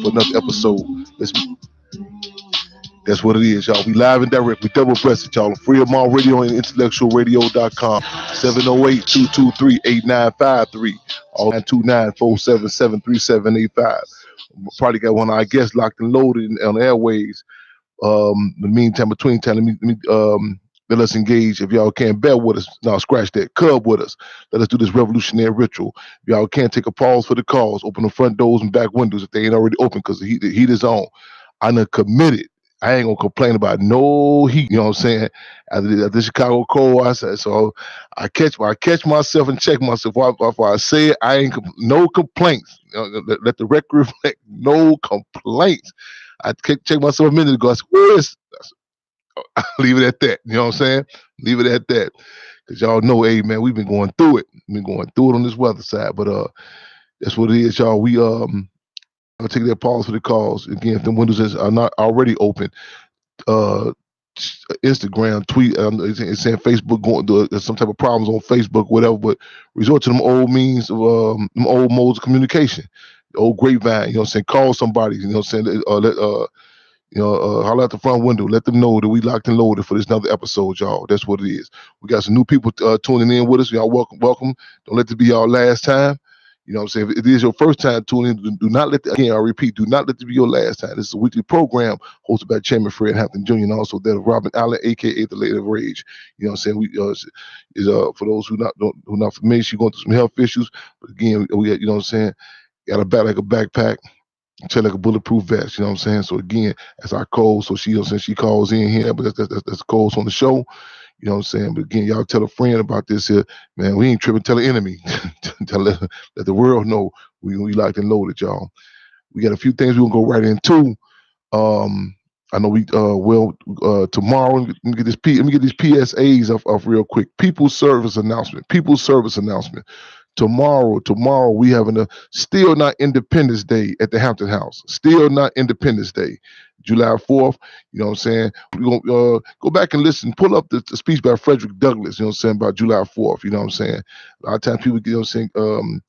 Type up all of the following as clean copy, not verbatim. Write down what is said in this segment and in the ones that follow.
for another episode. That's what it is, y'all. We live and direct. We double-breasted, y'all. Free of my radio and IntellectualRadio.com. 708-223-8953. All 929-477-3785. Probably got one of our guests locked and loaded on the airways. In the meantime, between time, let us engage. If y'all can't bear with us, now scratch that. Cub with us. Let us do this revolutionary ritual. If y'all can't take a pause for the calls, open the front doors and back windows if they ain't already open because the heat is on. I done committed. I ain't gonna complain about no heat. You know what I'm saying? After the Chicago cold, I said so. I catch myself and check myself. Before I say it, I ain't no complaints. Let the record reflect no complaints. I check myself a minute ago. I said, "Where is?" I leave it at that. You know what I'm saying? Leave it at that. Cause y'all know, hey man, we've been going through it. We've been going through it on this weather side. But that's what it is, y'all. We I'll take that pause for the calls. Again, if the windows are not already open, Instagram, tweet, it's saying Facebook going through some type of problems on Facebook, whatever, but resort to them old means of them old modes of communication. The old grapevine, you know what I'm saying? Call somebody, you know what I'm saying? Holler out the front window, let them know that we locked and loaded for this another episode, y'all. That's what it is. We got some new people tuning in with us. Y'all welcome. Don't let this be y'all last time. You know what I'm saying? If it is your first time tuning in, do not let I repeat, do not let this be your last time. This is a weekly program hosted by Chairman Fred Hampton Jr. and also that of Robin Allen, aka the Lady of Rage. You know what I'm saying? We for those who not familiar, she's going through some health issues. But again, we you know what I'm saying, got a back like a backpack, check like a bulletproof vest. You know what I'm saying? So again, that's our code. So she, you know what I'm saying, she calls in here, but that's the codes on the show. You know what I'm saying? But again, y'all tell a friend about this here. Man, we ain't tripping. Tell the enemy. let the world know we locked and loaded, y'all. We got a few things we're going to go right into. I know we tomorrow, let me get these PSAs off real quick. People's service announcement. Tomorrow we having a still not Independence Day at the Hampton House. Still not Independence Day. July 4th, you know what I'm saying? We're going to go back and listen, pull up the speech by Frederick Douglass, you know what I'm saying, about July 4th, you know what I'm saying? A lot of times people, you know what I'm saying,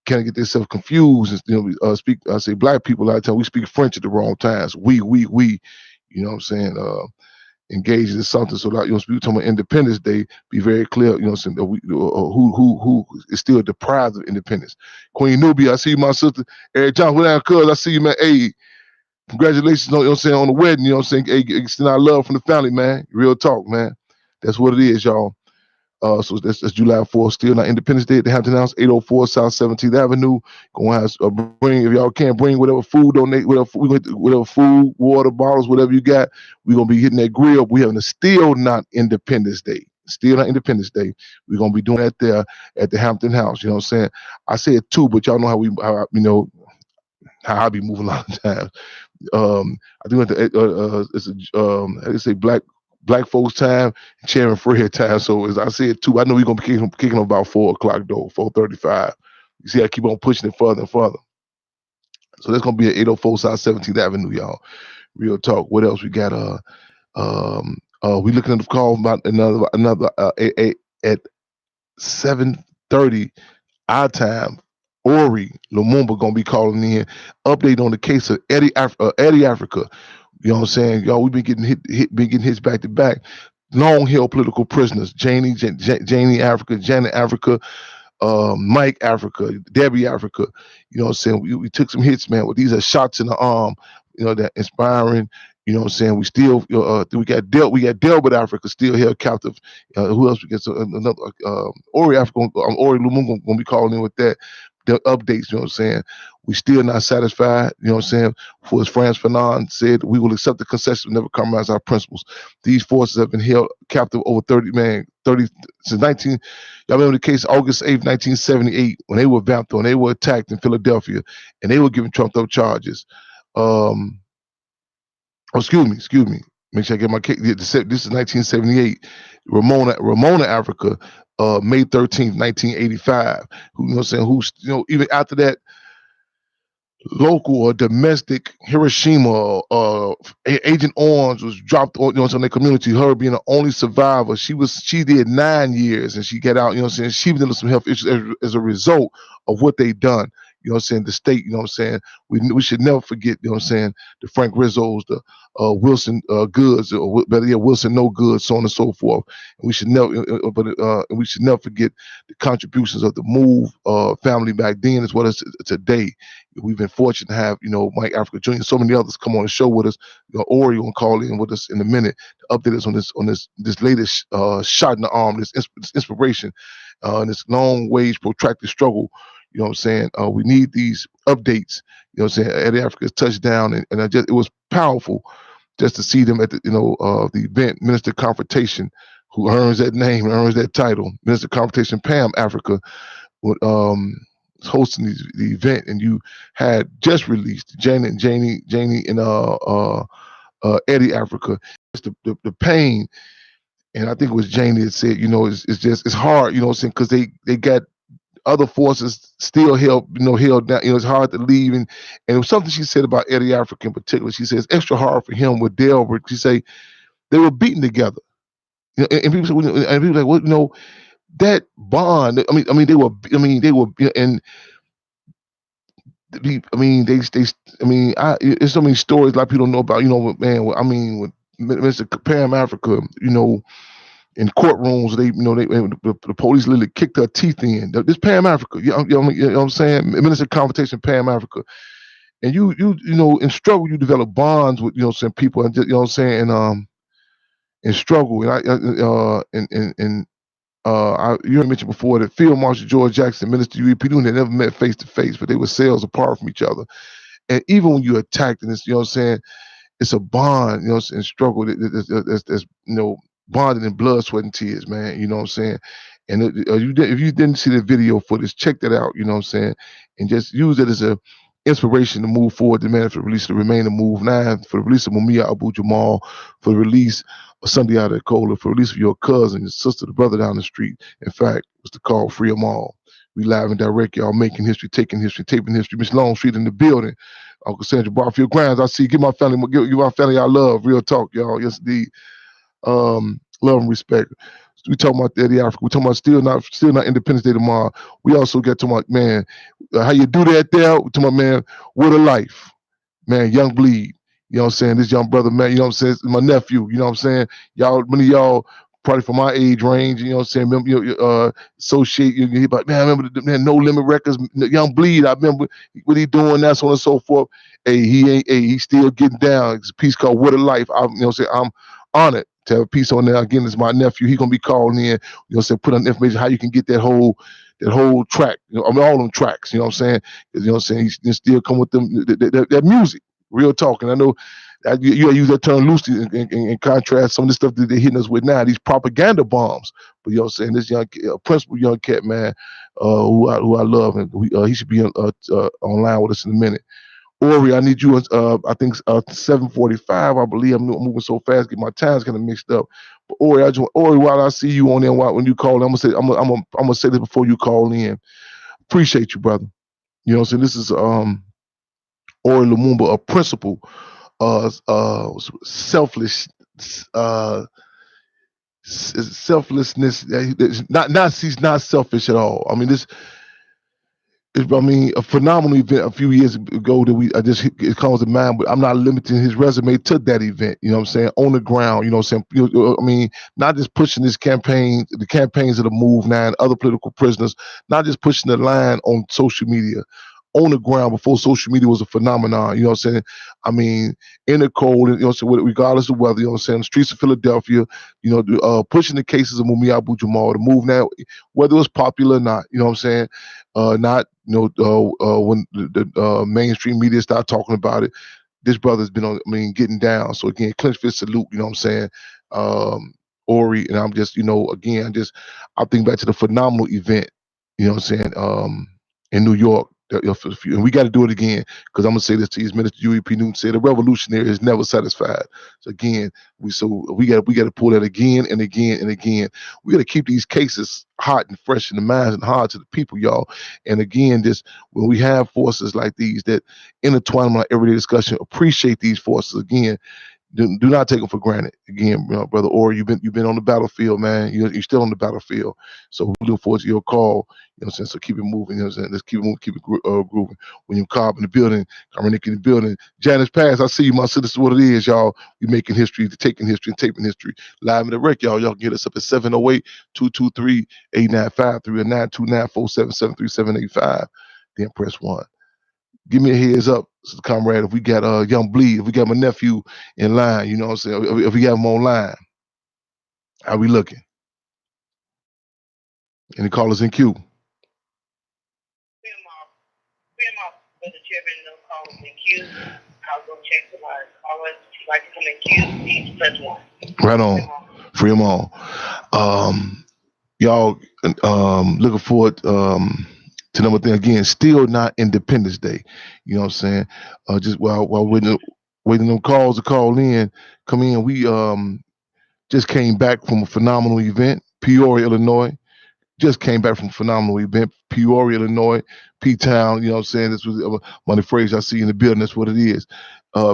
kind of get themselves confused. And, you know, I say black people, a lot of times we speak French at the wrong times. We, you know what I'm saying? Engaged in something. So, like, you know, speak talking about Independence Day, be very clear, you know what I'm saying, that we, who is still deprived of independence. Queen Nubia, I see you, my sister. Eric Johnson, what down, cuz? I see you, man. Hey, congratulations on, you know what I'm saying, on the wedding, you know what I'm saying? Hey, extend our love from the family, man. Real talk, man. That's what it is, y'all. So that's July 4th, still not Independence Day at the Hampton House, 804 South 17th Avenue. Gonna have bring, if y'all can't bring whatever food, donate whatever food, water bottles, whatever you got. We're gonna be hitting that grill. We having a still not Independence Day. Still not Independence Day. We're gonna be doing that there at the Hampton House. You know what I'm saying? I said two, but y'all know how I be moving a lot of times. I do it's a black folks time, Chairman Fred time. So as I said too, I know we're gonna be kicking them about 4:00 though, 4:35. You see, I keep on pushing it further and further. So that's gonna be at 804 South 17th Avenue, y'all. Real talk. What else we got? We looking at the call about another at 7:30 our time. Ori Lumumba gonna be calling in, update on the case of Eddie Africa. You know what I'm saying? Y'all, we've been getting hits back to back. Long-held political prisoners, Janie Africa, Janet Africa, Mike Africa, Debbie Africa. You know what I'm saying? We took some hits, man. Well, these are shots in the arm, you know, that inspiring. You know what I'm saying? We still, we got Delbert Africa still held captive. Who else we get? So another Ori Africa, Ori Lumumba gonna be calling in with that. The updates, you know what I'm saying? We still not satisfied, you know what I'm saying? For as Frantz Fanon said, we will accept the concession, never compromise our principles. These forces have been held captive over 30 since 19. Y'all remember the case August 8th, 1978, when they were vamped on, they were attacked in Philadelphia, and they were given trumped up charges. Excuse me. Make sure I get my case. This is 1978. Ramona Africa. May 13th, 1985. Who, you know what I'm saying? Who's, you know, even after that, local or domestic Hiroshima, Agent Orange was dropped on, you know what I'm saying, their community, her being the only survivor. She did 9 years and she got out, you know what I'm saying? She was dealing with some health issues as a result of what they done. you know what I'm saying, the state, you know what I'm saying. We should never forget, you know what I'm saying, the Frank Rizzos, the Wilson Goods, or better yet, Wilson No Goods, so on and so forth. And we should never forget the contributions of the Move family back then as well as today. We've been fortunate to have, you know, Mike Africa Jr., so many others come on the show with us. You know, Ori will call in with us in a minute to update us on this latest shot in the arm, this inspiration, and this long wage protracted struggle. You know what I'm saying? We need these updates. You know what I'm saying? Eddie Africa's touchdown, and it was powerful just to see them at the the event. Minister Confrontation, who earns that name, earns that title. Minister Confrontation Pam Africa would was hosting the event, and you had just released Janie and Eddie Africa. It's the pain, and I think it was Janie that said, you know, it's hard, you know what I'm saying, because they got other forces still held down. You know, it's hard to leave, and it was something she said about Eddie Africa in particular. She says extra hard for him with Delbert. She say they were beaten together. You know, and people say, and people like, well, you know, that bond. They were, and there's so many stories a lot of people don't know about. You know, man, with Mr. Pam Africa, you know, in courtrooms, the police literally kicked her teeth in. This Pam Africa, you know what I'm saying? Minister of Confrontation, Pam Africa, and you know, in struggle, you develop bonds with, you know what I'm saying, people, and you know what I'm saying, in struggle, you mentioned before that Field Marshal George Jackson, Minister UEP, they never met face to face, but they were cells apart from each other. And even when you're attacked, and it's, you know what I'm saying, it's a bond, you know, in struggle. That's you know, bonded in blood, sweat, and tears, man. You know what I'm saying? And if you didn't see the video footage, check that out. You know what I'm saying? And just use it as a inspiration to move forward. Demand for the release of the remaining Move 9, for the release of Mumia Abu Jamal, for the release of Sunday Adekola, for the release of your cousin, your sister, the brother down the street. In fact, it was the call, free them all. We live and direct, y'all, making history, taking history, taping history. Miss Longstreet in the building. Uncle Sandra Barfield Grimes, I see. Give my family our love. Real talk, y'all. Yes, indeed. Love and respect. We talking about Eddie Africa. We talking about still not Independence Day tomorrow. We also get to my man, how you do that there? We talking about, man, what a life, man. Young Bleed. You know what I'm saying? This young brother, man. You know what I'm saying? My nephew. You know what I'm saying? Y'all, many of y'all probably from my age range. You know what I'm saying? Remember, associate. You about, man. I remember man, No Limit Records. Young Bleed. I remember what he doing. That so on and so forth. Hey, he's still getting down. It's a piece called What a Life. You know what I'm saying? I'm honored to have a piece on there. Again, it's my nephew. He's gonna be calling in. You know what I'm saying? Put on information how you can get that whole track. You know, all them tracks. You know what I'm saying? You know what I'm saying? He still come with them that music. Real talk. And I know you use that term loosely in contrast some of the stuff that they're hitting us with now, these propaganda bombs. But you know what I'm saying? This young principal young cat, man, who I love, and he should be online with us in a minute. Ori, I need you. I think 7:45. I believe I'm moving so fast, get my times kind of mixed up. But Ori, while I see you on there, when you call, I'm gonna say this before you call in. Appreciate you, brother. You know what I'm saying? This is Ori Lumumba, a principal, selfless, selflessness. He's not selfish at all. I mean, a phenomenal event a few years ago that it comes to mind, but I'm not limiting his resume to that event. You know what I'm saying? On the ground, you know what I'm saying? Not just pushing the campaigns of the Move 9, other political prisoners, not just pushing the line on social media. On the ground before social media was a phenomenon, you know what I'm saying? I mean, in the cold, you know what I'm saying, regardless of weather, you know what I'm saying, the streets of Philadelphia, you know, pushing the cases of Mumia Abu Jamal, the Move now, whether it was popular or not, you know what I'm saying? Not, you know, when the mainstream media start talking about it, this brother's been getting down. So again, clench fist salute, you know what I'm saying? Ori, and I'm just, you know, again, I think back to the phenomenal event, you know what I'm saying, in New York. And we got to do it again, because I'm gonna say this to you, as Minister UEP Newton said, a revolutionary is never satisfied. So again, we got to pull that again and again and again. We got to keep these cases hot and fresh in the minds and hearts of the people, y'all. And again, when we have forces like these that intertwine in our everyday discussion, appreciate these forces again. Do not take them for granted. Again, brother, or you've been on the battlefield, man. You're still on the battlefield. So we look forward to your call. You know what I'm saying? So keep it moving. You know what I'm saying? Let's keep it moving, keep it grooving. William Cobb in the building, Cameron Nick in the building. Janice Pass, I see you, my son. This is what it is, y'all. We making history, taking history, and taping history. Live in the wreck, y'all. Y'all can get us up at 708-223-8953 or 929-477-3785. Then press 1. Give me a heads up, comrade, if we got Young Bleed, if we got my nephew in line, you know what I'm saying? If we got him online, how we looking? Any callers in queue? But the chairman no calls in queue. I'll go check the line. Always, if you'd like to come in queue, please press 1. Right on. Free them all. Y'all looking forward to number thing again, still not Independence Day. You know what I'm saying? Just while waiting them calls to call in, come in. We just came back from a phenomenal event, Peoria, Illinois. Just came back from a phenomenal event, Peoria, Illinois, P-Town. You know what I'm saying? This was one of the phrases I see in the building. That's what it is.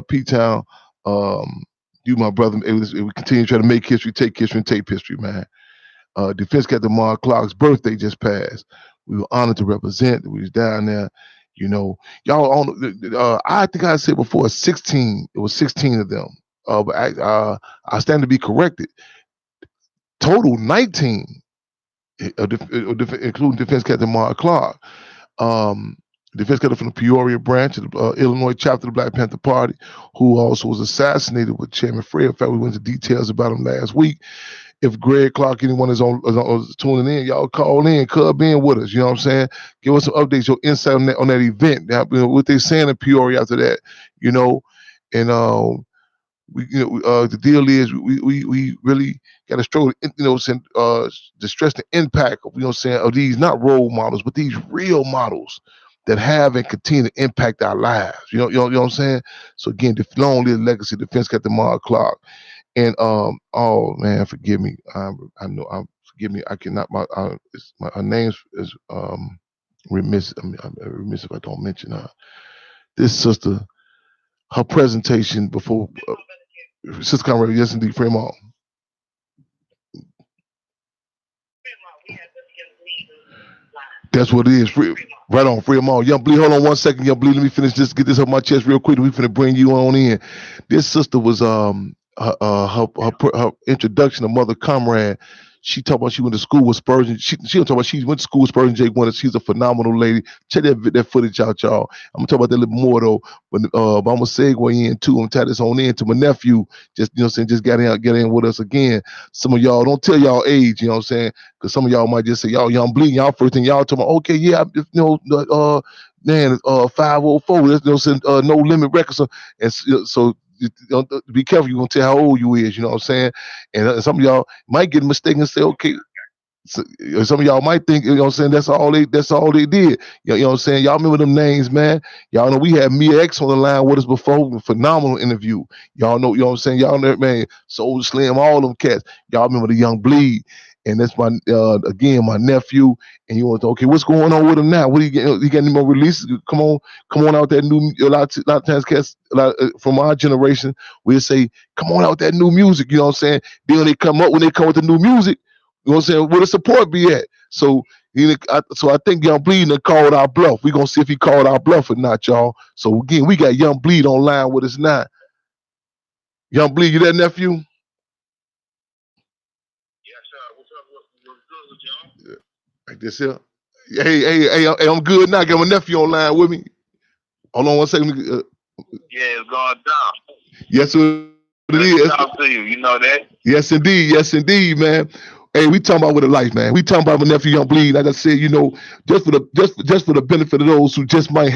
P-Town, you, my brother, we continue to try to make history, take history, and tape history, man. Defense Captain Mark Clark's birthday just passed. We were honored to represent. We was down there, you know. Y'all on. I think I said before 16. It was 16 of them. But I stand to be corrected. Total 19, including Defense Captain Mark Clark. Defense Captain from the Peoria branch of the Illinois chapter of the Black Panther Party, who also was assassinated with Chairman Fred. In fact, we went into details about him last week. If Greg Clark, anyone is tuning in, y'all call in, Cub in with us. You know what I'm saying? Give us some updates, your insight on that event. Now, what they saying in Peoria after that, you know, and the deal is we really got to struggle, you know, to stress the impact of, you know, saying, of these not role models, but these real models that have and continue to impact our lives. You know what I'm saying? So again, the long live legacy, Defense Captain Mark Clark. And oh man, forgive me. Forgive me. I cannot. Her name is remiss. I'm remiss if I don't mention her. This sister, her presentation before Sister Conrad. Yes, indeed, Fremont. That's what it is. Right on, Fremont. Young Bleed, hold on 1 second. Young Bleed, let me finish this. Get this off my chest real quick. We finna bring you on in. This sister was her introduction to Mother Comrade. She talked about she went to school with Spurgeon. She don't talk about she went to school with Spurgeon J. Wonder. She's a phenomenal lady. Check that footage out, y'all. I'm gonna talk about that a little more though. But I'm gonna segue in too. I'm gonna tie this on in to my nephew. Just, you know what I'm saying, just get in with us again. Some of y'all don't tell y'all age, you know what I'm saying? Because some of y'all might just say, y'all Young Bleed, y'all first thing y'all talking about, okay, yeah, you know, man, 504, that's, you know, saying, No Limit Records. And so be careful, you're gonna tell how old you is, you know what I'm saying? And some of y'all might get mistaken and say, okay, so, some of y'all might think, you know what I'm saying, that's all they did. You know what I'm saying? Y'all remember them names, man. Y'all know we had Mia X on the line with us before, phenomenal interview. Y'all know, you know what I'm saying? Y'all know, man, Soul Slim, all them cats. Y'all remember the Young Bleed. And that's my again, my nephew. And you want to, okay, what's going on with him now? What do you get? You got any more releases? Come on out that new. A lot of times, cats from our generation, we'll say, come on out with that new music. You know what I'm saying? Then when they come with the new music, you know what I'm saying? Where the support be at? So, I think Young Bleed called our bluff. We're gonna see if he called our bluff or not, y'all. So again, we got Young Bleed online with us now. Young Bleed, you there, nephew? Like this here. Hey, I'm good now. Got my nephew online with me. Hold on 1 second. Yeah, it's going down. Yes, it is. Talk to you. You know that. Yes, indeed, man. Hey, we talking about with a life, man. We talking about my nephew Young Bleed. Like I said, you know, just for the benefit of those who just might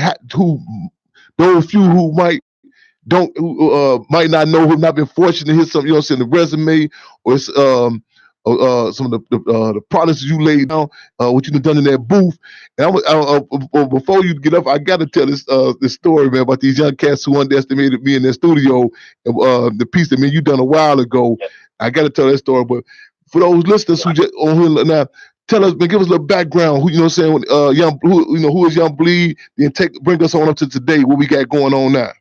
those few who might not know, who have not been fortunate to hear some, you know, what I'm saying, the resume or some of the products you laid down, what you've done in that booth. And before you get up, I got to tell this story, man, about these young cats who underestimated me in their studio. The piece that you done a while ago. I got to tell that story. But for those listeners who just on here now, tell us, man, give us a little background. Who, you know what I'm saying? Who is Young Bleed? Then bring us on up to today. What we got going on now?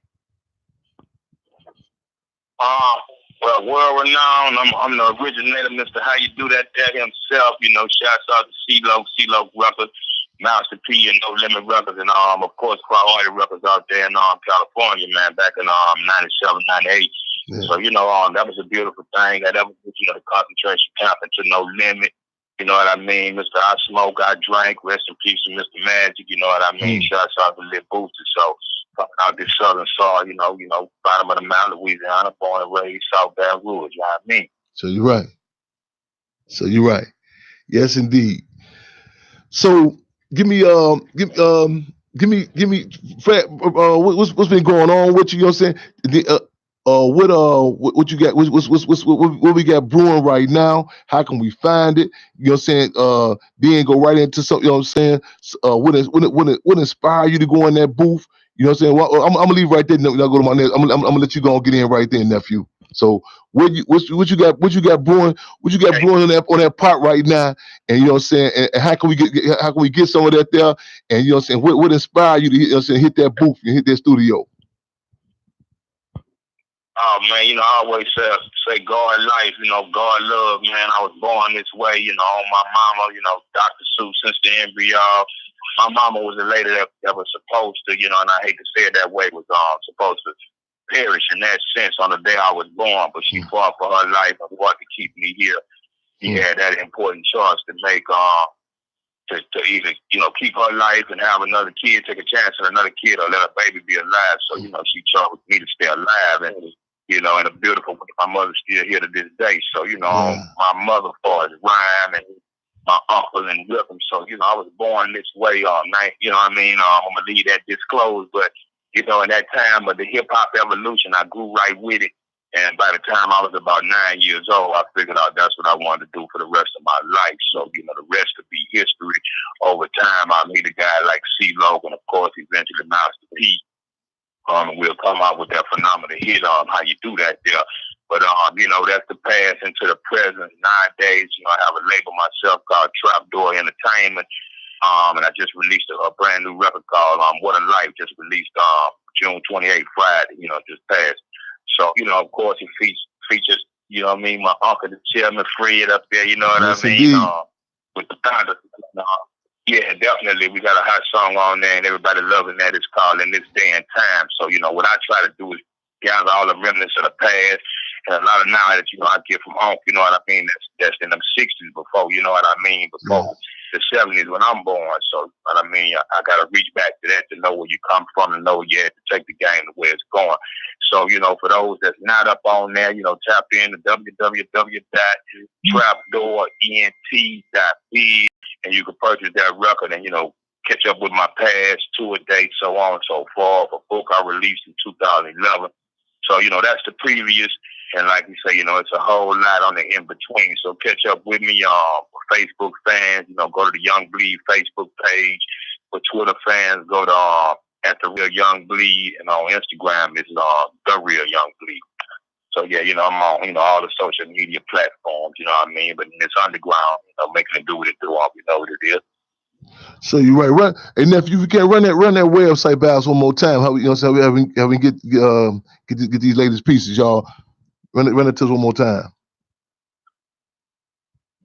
Well, world renowned. I'm the originator, Mr. How You Do That there himself. Shouts out to CeeLo Records, Master P, and No Limit Records, and of course, Priority Records out there in California, man, back in 97, 98. Yeah. So that was a beautiful thing. That was the concentration camp into No Limit. You know what I mean? Mr. I Smoke, I Drank, rest in peace to Mr. Magic. You know what I mean? Shouts out to Lil Booster. So coming out this southern soil, bottom of the mountain, Louisiana, born and raised, South Baton Rouge. You know what I mean? So you're right. Yes, indeed. So give me Fred, what's been going on with you? You know what I'm saying? What you got? What we got brewing right now? How can we find it? You know what I'm saying? Then go right into something. You know what I'm saying? What inspired you to go in that booth? You know what I'm saying? Well, I'm gonna leave right there. Now go to my next. I'm gonna let you go and get in right there, nephew. So what you got brewing? What you got brewing on that pot right now? And you know what I'm saying? And how can we get some of that there? And you know what I'm saying? What inspired you to hit that booth and hit that studio? Oh man, I always say God life, God love, man. I was born this way, my mama, Dr. Seuss since the embryo. My mama was a lady that was supposed to, and I hate to say it that way, was supposed to perish in that sense on the day I was born, but she fought for her life and wanted to keep me here. She had that important choice to make, to either, keep her life and have another kid, take a chance on another kid, or let her baby be alive. So, she chose me to stay alive. And, in a beautiful way, my mother's still here to this day. So, my mother for his rhyme and my uncle and rhythm. So, I was born this way all night. You know what I mean? I'm going to leave that disclosed. But, in that time of the hip-hop evolution, I grew right with it. And by the time I was about 9 years old, I figured out that's what I wanted to do for the rest of my life. So, the rest would be history. Over time, I'll meet a guy like CeeLo, and of course, eventually Master P. And we'll come out with that phenomenal hit on How You Do That there. But, that's the past into the present. Nowadays, I have a label myself called Trapdoor Entertainment. And I just released a brand new record called What a Life, just released June 28th, Friday, just passed. So, of course, it features, my uncle, the chairman, Fred up there, you know what I mean? With the founder. Yeah, definitely. We got a hot song on there, and everybody loving that. It's called In This Day and Time. So, what I try to do is gather all the remnants of the past and a lot of knowledge, I get from home, you know what I mean? That's in them 60s before, you know what I mean? Before the 70s when I'm born. So, you know what I mean? I got to reach back to that to know where you come from and know you had to take the game to where it's going. So, for those that's not up on there, tap in to www.trapdoorent.biz, and you can purchase that record and, catch up with my past, tour dates, so on and so forth. A book I released in 2011. So, that's the previous. And like we say, it's a whole lot on the in-between. So catch up with me for Facebook fans. Go to the Young Bleed Facebook page. For Twitter fans, go to at The Real Young Bleed. And on Instagram, it's The Real Young Bleed. So, yeah, I'm on, all the social media platforms, you know what I mean? But it's underground, making it do what it do. You know what it is. So you're right. Run, and if you can run that website by us one more time, how we get these latest pieces, y'all. Run it to us one more time.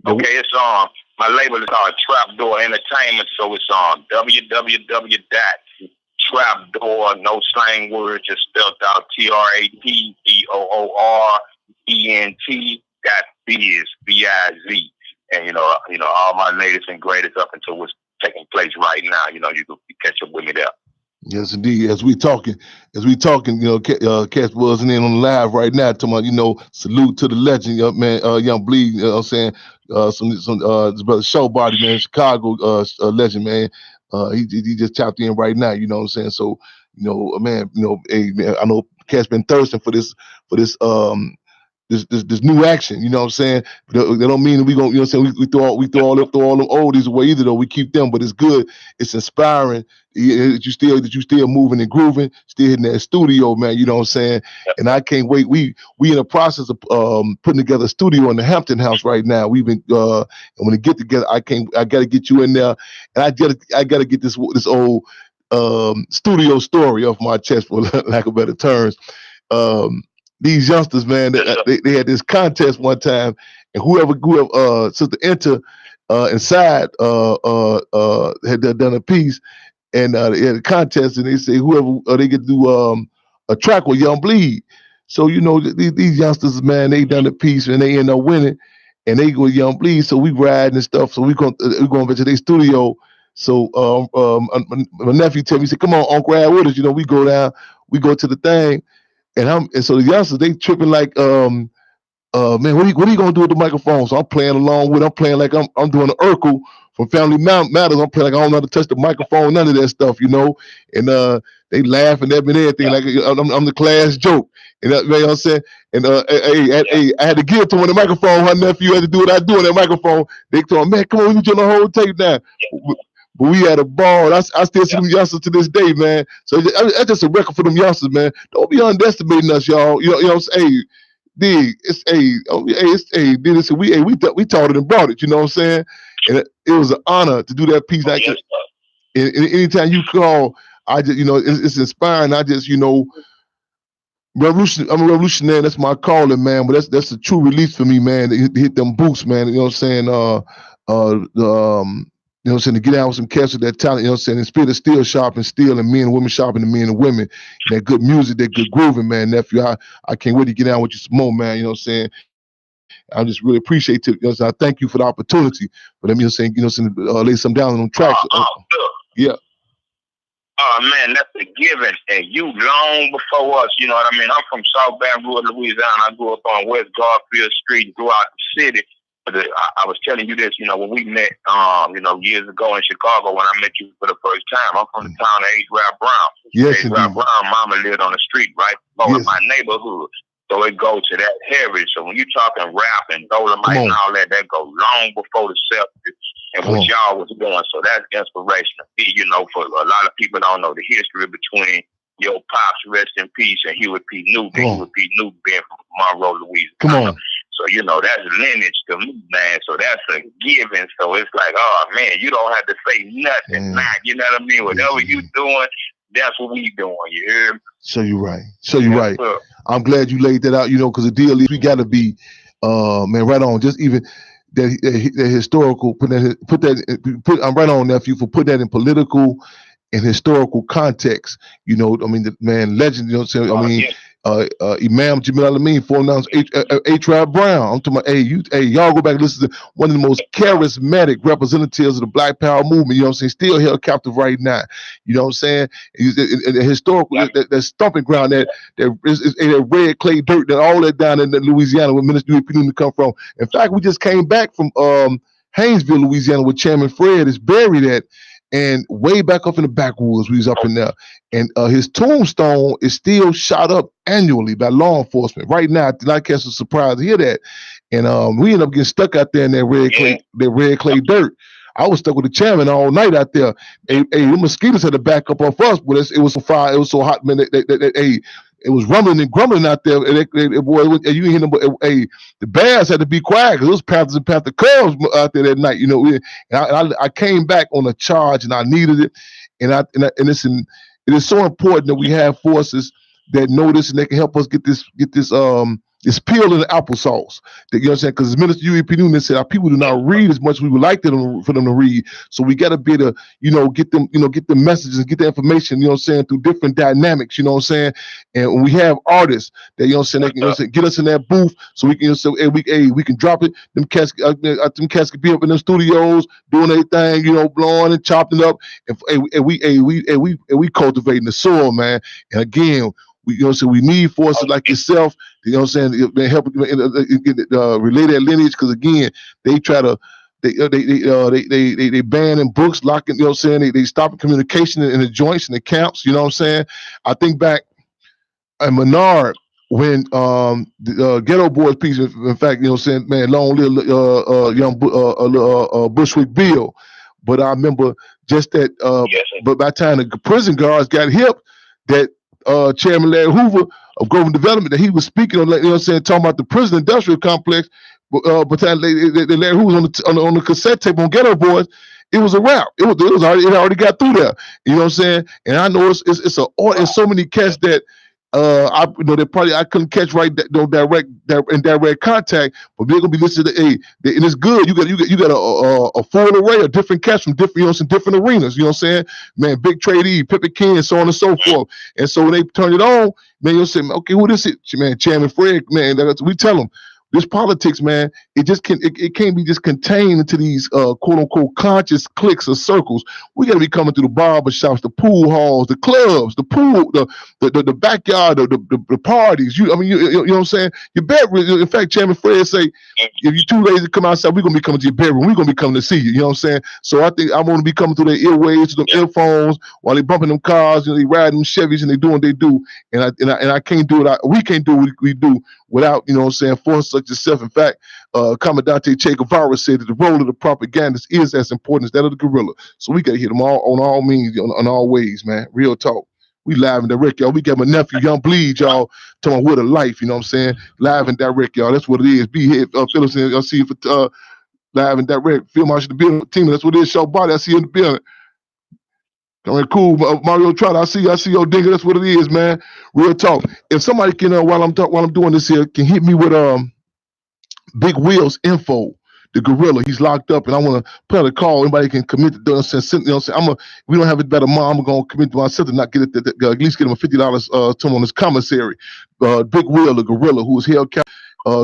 Okay, it's my label is called Trapdoor Entertainment, so it's on www.trapdoor, no slang word, just spelled out TRAPDOORENT.biz, BIZ. And all my latest and greatest up until what's taking place right now, you can catch up with me there. Yes, indeed. As we talking, Cash buzzing in on live right now. Talking about, salute to the legend, Young Bleed. I'm saying, some brother Showbody, man, Chicago legend, man. He just tapped in right now. You know what I'm saying? So, man, hey, man, I know Cash been thirsting for this this new action, you know what I'm saying? That don't mean that we gonna, we throw all them oldies away either, though. We keep them, but it's good. It's inspiring that you still moving and grooving, still hitting that studio, man. You know what I'm saying? And I can't wait. We in the process of putting together a studio in the Hampton House right now. We've been and when it get together, I gotta get you in there, and I gotta get this old studio story off my chest, for lack of better terms. these youngsters, man, they had this contest one time, and whoever Sister Enter inside had done a piece, and they had a contest, and they say whoever they could do a track with Young Bleed. So these youngsters, man, they done a piece and they end up winning, and they go Young Bleed. So we riding and stuff. So we going over to their studio. So my nephew tell me, he said, "Come on, Uncle, ride with us." We go down, we go to the thing, and so the youngsters, they tripping like man, what are you gonna do with the microphone? So I'm playing along with. I'm playing like I'm doing an Urkel from Family Matters. I'm playing like I don't know how to touch the microphone, none of that stuff, And they laughing at me and everything like I'm the class joke. And you know what I'm saying? And I had to give it to him on the microphone. My nephew had to do what I do on that microphone. They told me, "Man, come on, you doing the whole tape now." But we had a ball. I still see them youngsters to this day, man. So that's just a record for them youngsters, man. Don't be underestimating us, y'all. You know what I'm saying? Hey, dig, we taught it and brought it, you know what I'm saying? And it was an honor to do that piece. Like and anytime you call, I just, it's inspiring. I just, I'm a revolutionary. That's my calling, man. But that's a true release for me, man. To hit them boots, man. You know what I'm saying? You know what I'm saying, to get out with some cats with that talent, you know what I'm saying, and spirit of steel sharp steel, and men and women sharpen the men and women. And that good music, that good grooving, man, nephew. I can't wait to get out with you some more, man, you know what I'm saying? I just really appreciate it. I thank you for the opportunity. But let me lay some down on them tracks. Yeah. Oh man, that's a given. And you long before us, you know what I mean? I'm from South Baton Rouge, Louisiana. I grew up on West Garfield Street, throughout the city. But I was telling you this, when we met, years ago in Chicago, when I met you for the first time. I'm from the town of H. Brown. Yes, H. Brown, mama lived on the street right below in my neighborhood. So it goes to that heritage. So when you're talking rap and Dolomite and all that go long before the 70s and what y'all was doing. So that's inspirational. For a lot of people don't know the history between your pops, rest in peace, and Hewitt P. Newton. Hewitt P. Newton being from Monroe, Louisiana. Come on. So, that's lineage to me, man. So that's a given. So it's like, oh, man, you don't have to say nothing. Nah, you know what I mean? Whatever you doing, that's what we doing. You hear me? So you're right. Right. I'm glad you laid that out, because the deal is we got to be, man, right on. Just even that historical, I'm right on, nephew, for putting that in political and historical context. The man, legend, you know what I'm saying? Imam Jamil Al-Amin, formerly H. Brown. I'm talking about, y'all go back and listen to one of the most charismatic representatives of the Black Power movement, you know what I'm saying, still held captive right now. You know what I'm saying? The historical, that stomping ground, that red clay dirt, that all that down in Louisiana where Minister Huey P. Newton come from. In fact, we just came back from Haynesville, Louisiana, where Chairman Fred is buried at. And way back up in the backwoods, we was up in there. And his tombstone is still shot up annually by law enforcement. Right now, I catch a surprise to hear that. And we ended up getting stuck out there in that red clay dirt. I was stuck with the chairman all night out there. The mosquitoes had to back up off us, but it was so fire, it was so hot, man. It was rumbling and grumbling out there. And you hear them. The bears had to be quiet because it was Panthers and Panther Cubs out there that night. And I came back on a charge, and I needed it. And it is so important that we have forces that know this and they can help us get this peel in the applesauce. You know what I'm saying? Because Minister Huey P. Newton said our people do not read as much as we would like them for them to read. So we got to be able to, get the messages and get the information, you know what I'm saying, through different dynamics, you know what I'm saying? And when we have artists that, you know what I'm saying, they can get us in that booth so we can, we can drop it. Them cats can be up in the studios doing their thing, blowing and chopping it up. And we cultivating the soil, man. And again, we need forces like yourself, you know what I'm saying, they help relay that lineage, because again, they try to they banning books, locking, you know what I'm saying, they stopping communication in the joints and the camps, you know what I'm saying. I think back at Menard when the Ghetto Boys piece, in fact, you know what I'm saying, man, long live young Bushwick Bill. But I remember just that but by the time the prison guards got hip, that Chairman Larry Hoover of Growth Development, that he was speaking on, you know what I'm saying, talking about the prison industrial complex. But Larry Hoover was on the cassette tape on Ghetto Boys. It was a wrap. It already got through there. You know what I'm saying? And I know it's so many cats that I couldn't catch direct contact, but they're gonna be listening to and it's good. You got a full array of different cats from different some different arenas. You know what I'm saying, man? Big Trade E, Pippin King, so on and so forth. And so when they turn it on, man, you'll say, okay, who this is, man? Chairman Fred, man. We tell them. This politics, man, it can't be just contained into these quote unquote conscious cliques or circles. We got to be coming through the barber shops, the pool halls, the clubs, the pool, the backyard, the parties. You know what I'm saying? Your bedroom. In fact, Chairman Fred say, if you're too lazy to come outside, we're gonna be coming to your bedroom. We're gonna be coming to see you. You know what I'm saying? So I think I want to be coming through their earwaves, to them earphones, while they bumping them cars, they riding them Chevys, and they doing what they do. And I can't do it. We can't do what we do without, you know what I'm saying, force such yourself. In fact, Commandante Che Guevara said that the role of the propagandist is as important as that of the guerrilla. So we got to hit them all on all means, on all ways, man. Real talk. We live and direct, y'all. We got my nephew, Young Bleed, y'all, talking with a life, you know what I'm saying? Live and direct, y'all. That's what it is. Be here, Phillips, I'll see you for live and direct. Field Marshal the building team. That's what it is. Show body. I see you in the building. All right, cool. Mario Trotter, I see your digger. That's what it is, man. Real talk. If somebody can, while I'm doing this here, can hit me with Big Will's info, the gorilla. He's locked up, and I want to put out a call. Anybody can commit to do it. You know what I'm saying? We don't have it better, Mom. I'm gonna commit to myself to not get it. At least get him a $50 term on his commissary. Big Will, the gorilla, who was held captive.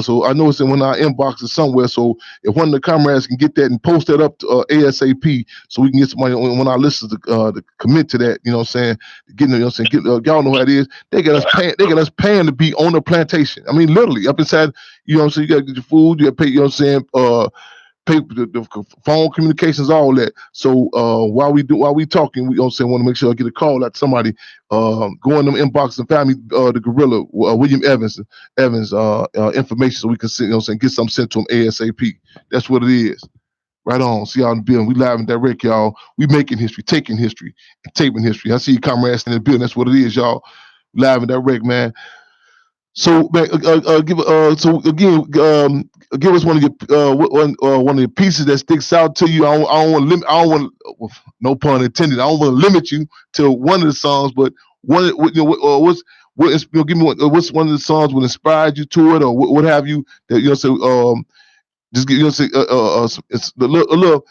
So I know it's in one of our inboxes somewhere. So if one of the comrades can get that and post that up to ASAP, so we can get somebody on our listeners to commit to that. You know what I'm saying? Getting, you know what I'm saying? Y'all know how it is. They got us paying. They got us paying to be on the plantation. I mean, literally up inside. You know what I'm saying? You got to get your food. You got to pay. You know what I'm saying? Pay the phone communications, all that. So while we talking, we want to make sure I get a call out to somebody. Go in them inbox and find me the gorilla, William Evans information, so we can get something sent to him ASAP. That's what it is. Right on. See y'all in the building. We live and direct, y'all. We making history, taking history, and taping history. I see you comrades in the building. That's what it is, y'all. Live and direct, man. So, man, give us one of your pieces that sticks out to you. I don't want to limit. I don't want, no pun intended. I don't want to limit you to one of the songs, but give me what's one of the songs that inspired you to it, or what have you that just give it's a little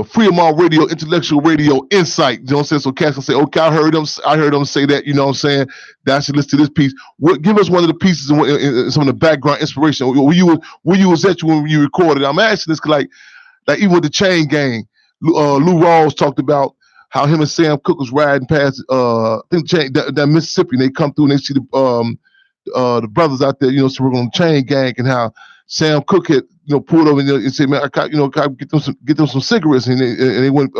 free of all radio, intellectual radio insight. You know what I'm saying? So Cass can say, okay, I heard them say that, you know what I'm saying? That I should listen to this piece. Give us one of the pieces and some of the background inspiration. Where you was at when you recorded. I'm asking this like even with the Chain Gang, Lou Rawls talked about how him and Sam Cooke was riding past I think that Mississippi, and they come through and they see the brothers out there, you know, so we're on the Chain Gang, and how Sam Cooke had, you know, pulled over and said, man, can I get them some cigarettes, and they went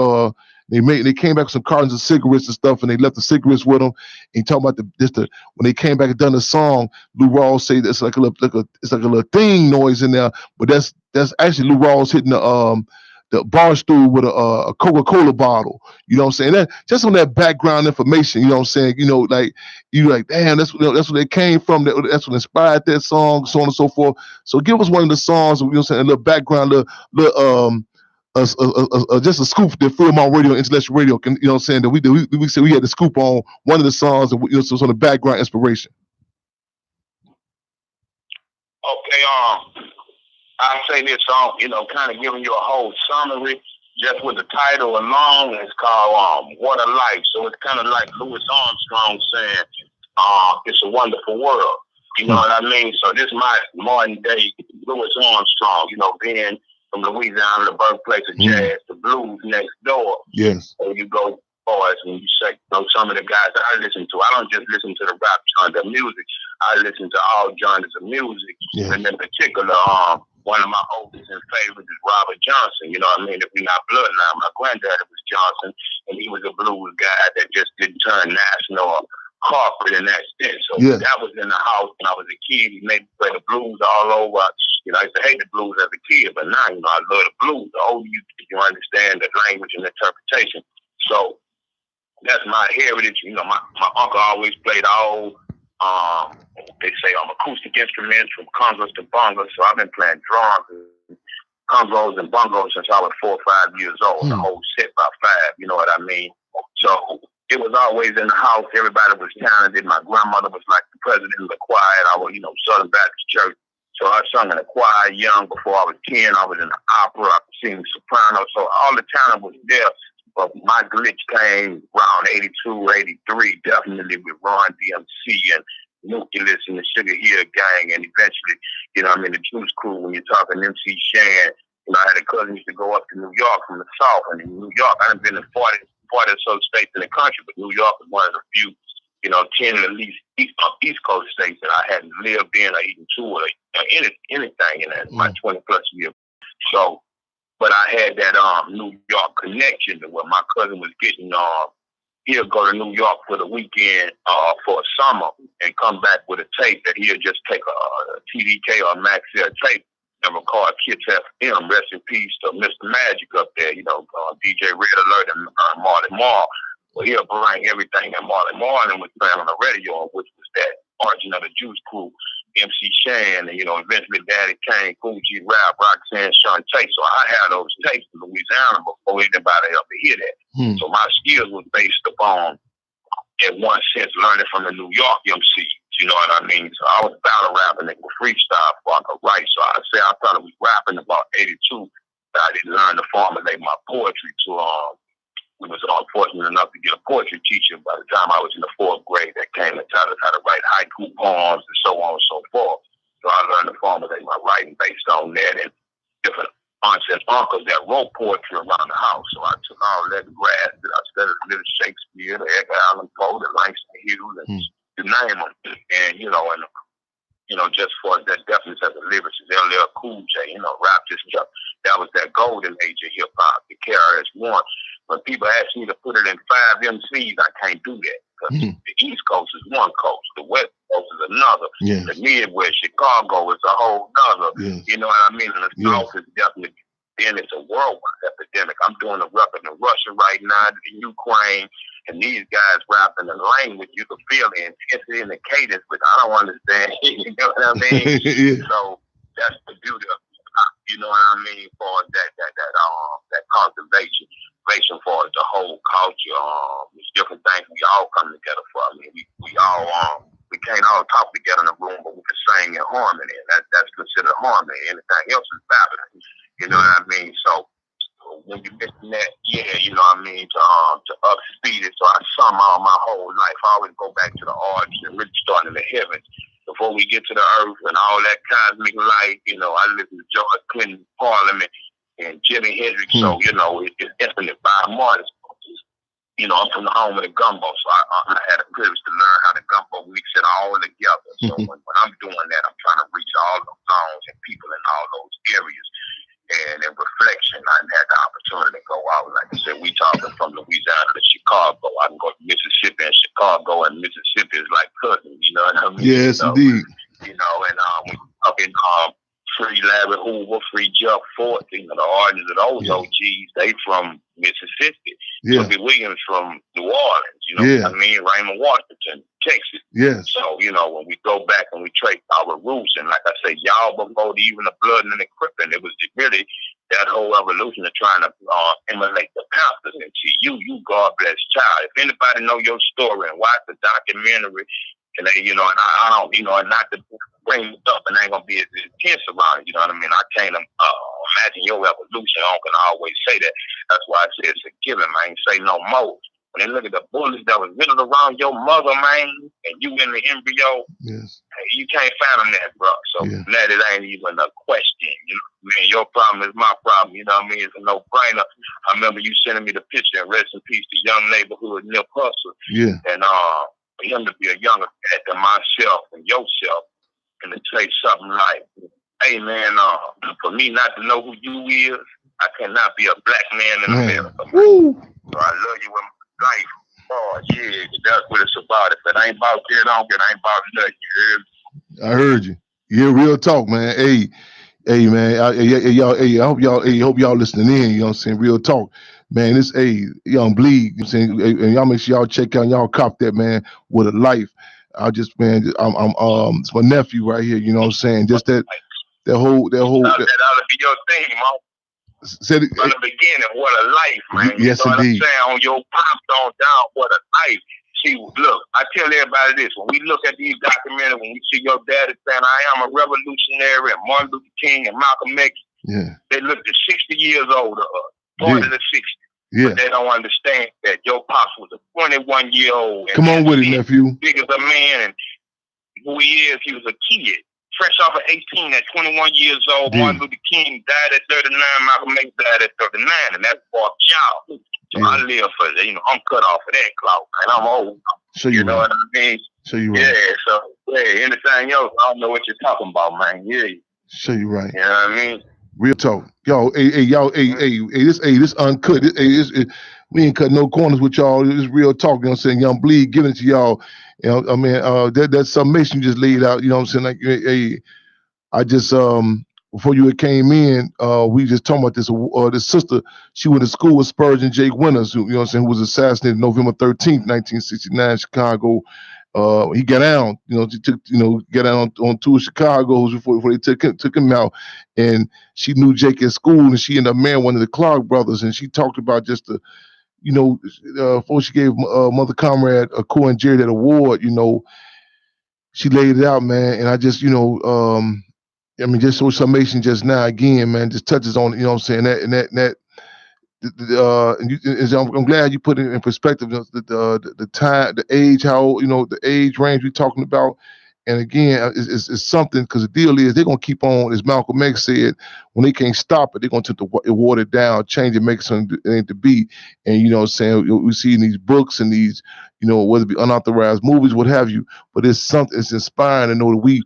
they came back with some cartons of cigarettes and stuff, and they left the cigarettes with them. And he talking about when they came back and done the song, Lou Rawls say it's like a little thing noise in there, but that's actually Lou Rawls hitting the bar stool with a Coca-Cola bottle. You know what I'm saying? That just on that background information, you know what I'm saying? You know, like damn, that's where they came from. That's what inspired that song, so on and so forth. So give us one of the songs, you know what I'm saying, a little background, just a scoop that Free My Radio, Intellectual Radio, you know what I'm saying, that we said we had the scoop on one of the songs, and so on the background inspiration. Okay, I'll say this song, you know, kind of giving you a whole summary, just with the title alone. It's called What a Life. So it's kind of like Louis Armstrong saying, it's a wonderful world. You know what I mean? So this is my modern day Louis Armstrong, you know, being from Louisiana, the birthplace of jazz, the blues next door. Yes. So you go boys and you say, you know, some of the guys that I listen to, I don't just listen to the rap genre of music. I listen to all genres of music. Yeah. And in particular, one of my oldest and favorites is Robert Johnson. You know what I mean? If we're not bloodline, my granddaddy was Johnson, and he was a blues guy that just didn't turn national or corporate in that sense. So that was in the house when I was a kid. He made me play the blues all over. You know, I used to hate the blues as a kid, but now, you know, I love the blues. The older you understand the language and interpretation. So that's my heritage. You know, my uncle always played all they say acoustic instruments from congas to bongos. So I've been playing drums, congos and bongos since I was 4 or 5 years old. The whole set by 5, you know what I mean? So it was always in the house. Everybody was talented. My grandmother was like the president of the choir at our, Southern Baptist Church. So I sung in the choir young. Before I was 10, I was in the opera. I could sing soprano. So all the talent was there. But my glitch came around 82, 83, definitely with Ron DMC and Nucleus and the Sugar Hill Gang. And eventually, the Juice Crew, when you're talking MC Shan, I had a cousin used to go up to New York from the South. And in New York, I've been in 40 or so states in the country, but New York was one of the few, 10 at least East Coast states that I hadn't lived in or even toured or anything in that, my 20 plus years. So, but I had that New York connection to where my cousin was getting, he'll go to New York for the weekend for a summer and come back with a tape that he'll just take a TDK or Maxell tape and record Kids FM, rest in peace to Mr. Magic up there, DJ Red Alert and Marley Marl. Well, he'll bring everything that Marley Marlin was playing on the radio, which was that origin of the Juice Crew, MC Shan, and, eventually Daddy Kane, Cool G Rap, Roxanne, Shantae. So I had those tapes in Louisiana before anybody ever hear that. So my skills was based upon, in one sense, learning from the New York MCs. You know what I mean? So I was battle rapping and freestyle before I could write. So I say I started was rapping about 82. I didn't learn to formulate my poetry to we was unfortunate enough to get a poetry teacher by the time I was in the 4th grade that came and taught us how to write haiku poems and so on and so forth. So I learned to formulate my writing based on that and different aunts and uncles that wrote poetry around the house. So I took all that grass that I studied a little Shakespeare, the Edgar Allan Poe, the Langston Hughes, and you name them. And, just for that definitely as a lyricist, LL Cool J, rap just kept, that was that golden age of hip hop, the KRS-One. When people ask me to put it in 5 MCs, I can't do that. Because the East Coast is one coast, the West Coast is another. Yeah. The Midwest, Chicago is a whole nother. Yeah. You know what I mean? And the South is definitely, then it's a worldwide epidemic. I'm doing a record in Russia right now, in Ukraine, and these guys rapping the language, you can feel the intensity and the cadence, which I don't understand. You know what I mean? Yeah. So that's the beauty of hip hop. You know what I mean? For that cultivation, for the whole culture. There's different things we all come together for. I mean, we all we can't all talk together in a room, but we can sing in harmony, and that's considered harmony. Anything else is babbling. You know what I mean? So when you mention that, to upspeed it, so I sum all my whole life. I always go back to the origin and really start in the heavens before we get to the earth and all that cosmic light. I listen to George Clinton, Parliament, and Jimi Hendrix. So it's infinite by Martin. I'm from the home of the gumbo, so I had a privilege to learn how the gumbo mix it all together. So when I'm doing that, I'm trying to reach all those zones and people in all those areas. And in reflection, I had the opportunity to go out. Like I said, we talking from Louisiana to Chicago. I can go to Mississippi and Chicago, and Mississippi is like cousins. You know what I mean? Yes, indeed. And we up in Free Larry Hoover, Free Jeff Fort, the origins of those OGs, they from Mississippi. Yeah. Toby Williams from New Orleans, what I mean? Raymond Washington, Texas. Yes. So, when we go back and we trace our roots, and like I say, y'all before even the blood and the cripping, it was really that whole evolution of trying to emulate the Panthers. And you God bless child. If anybody know your story and watch the documentary, and they, and I don't, and not to bring it up, and I ain't gonna be as intense around it. You know what I mean? I can't imagine your evolution. I can always say that. That's why I say it's a given, man. Say no more. When they look at the bullets that was riddled around your mother, man, and you in the embryo, you can't fathom that, bro. So that it ain't even a question. Your problem is my problem. You know what I mean? It's a no-brainer. I remember you sending me the picture, and rest in peace, the young neighborhood Nip Hustle. Yeah. And for him to be a younger cat than myself and yourself, and to say something like, hey, man, for me not to know who you is, I cannot be a black man in America. Woo. So I love you with my life. Oh, yeah, that's what it's about. If it ain't about get on, it ain't about nothing. You heard me? I heard you. Yeah, real talk, man. Hey, man. I hope y'all listening in. You know what I'm saying? Real talk. Man, this Young Bleed, you know what I'm saying, and y'all make sure y'all check out, y'all cop that, man, with a life. I'm it's my nephew right here, you know what I'm saying? Just that whole that ought to be your thing, man. Said it, From the beginning, what a life, man. yes, you know indeed. what I'm saying? On your pops on down, what a life. See, look, I tell everybody this. When we look at these documentaries, when we see your daddy saying, I am a revolutionary, and Martin Luther King and Malcolm X, they look at 60 years older, 40 to 60. Yeah. But they don't understand that your pops was a 21-year-old. Come on with it, nephew. Big as a man, and who he is, he was a kid. Fresh off of 18 at 21 years old. Martin Luther King died at 39. Malcolm X died at 39. And that's for a child. So I live for that. You know, I'm cut off of that clout. And I'm old. So you know what I mean? So you right. Yeah, so, anything else, I don't know what you're talking about, man. Yeah. So you right. You know what I mean? Real talk. Y'all, this uncut. We ain't cut no corners with y'all. It's real talk. You know what I'm saying? Young Bleed giving it to y'all. You know, I mean, that summation you just laid out, you know what I'm saying? Like, I just, before you came in, we just talking about this sister. She went to school with Spurgeon Jake Winters, who, you know what I'm saying, who was assassinated November 13th, 1969, Chicago. He got out, you know, got out on tour of Chicago before they took him out. And she knew Jake at school, and she ended up marrying one of the Clark brothers. And she talked about just the, you know, before she gave Mother Comrade Cohen Jerry that award, you know, she laid it out, man. And I just, you know, I mean, just so summation just now again, man, just touches on, you know what I'm saying, I'm glad you put it in perspective, the time, the age, how, you know, the age range we're talking about. And again, it's something, because the deal is they're going to keep on, as Malcolm X said, when they can't stop it, they're going to water it down, change it, make it something it ain't to be. And, you know what I'm saying, we see in these books and these, you know, whether it be unauthorized movies, what have you, but it's something, it's inspiring to know that we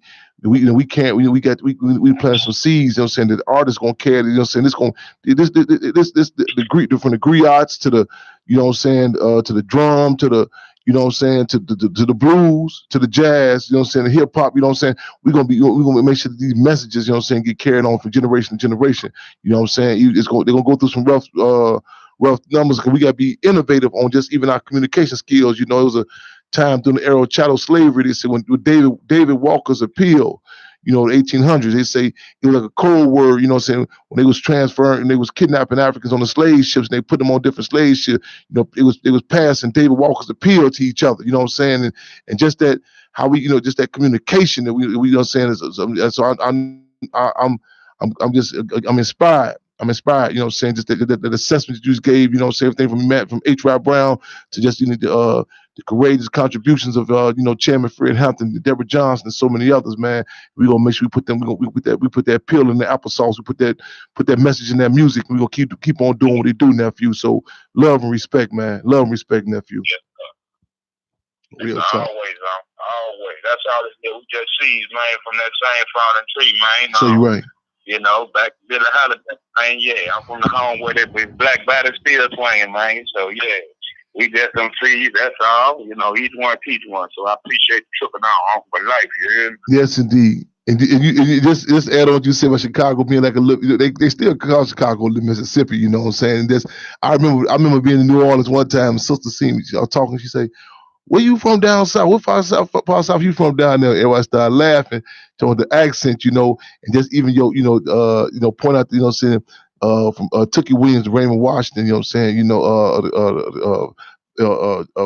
plant some seeds, you know what I'm saying, that the artist's gonna carry, you know what I'm saying, this the from the griots to the, you know what I'm saying, to the drum, to the, you know what I'm saying, to the blues, to the jazz, you know what I'm saying, the hip hop, you know what I'm saying, we're gonna make sure that these messages, you know what I'm saying, get carried on from generation to generation. You know what I'm saying? They're gonna go through some rough numbers, because we gotta be innovative on just even our communication skills. You know, it was a time during the era of chattel slavery, they said, when David Walker's appeal, you know, the 1800s, they say it was like a code word, you know what I'm saying, when they was transferring and they was kidnapping Africans on the slave ships, and they put them on different slave ships, you know, it was passing David Walker's appeal to each other, you know what I'm saying, and just that, how we, you know, just that communication that we you know what I'm saying, so I'm inspired. I'm inspired, you know what I'm saying, just the assessment you just gave, you know what I'm saying, everything from H. Rod Brown to just, you know, the courageous contributions of, you know, Chairman Fred Hampton, Deborah Johnson, and so many others, man. We're going to make sure we put that pill in the applesauce, we put that message in that music, and we're going to keep on doing what they do, nephew. So love and respect, man. Love and respect, nephew. Yes, Real talk. Always. That's all we just sees, man, from that same fallen tree, man. So you're right. You know, back to Billy Holiday, man. Yeah, I'm from the home where they black body still swinging, man. So yeah, we just some trees. That's all. You know, each one teach one. So I appreciate you tripping out on for life. You hear me? Yes, indeed. And you just add on what you said about Chicago being like they still call Chicago Mississippi. You know what I'm saying? I remember being in New Orleans one time. Sister seen me. I was talking. She say, "Where you from down south? What part of south you from down there?" Everybody started laughing, told the accent, you know, and just even point out, you know what I'm saying, from Tookie Williams to Raymond Washington, you know what I'm saying, you know,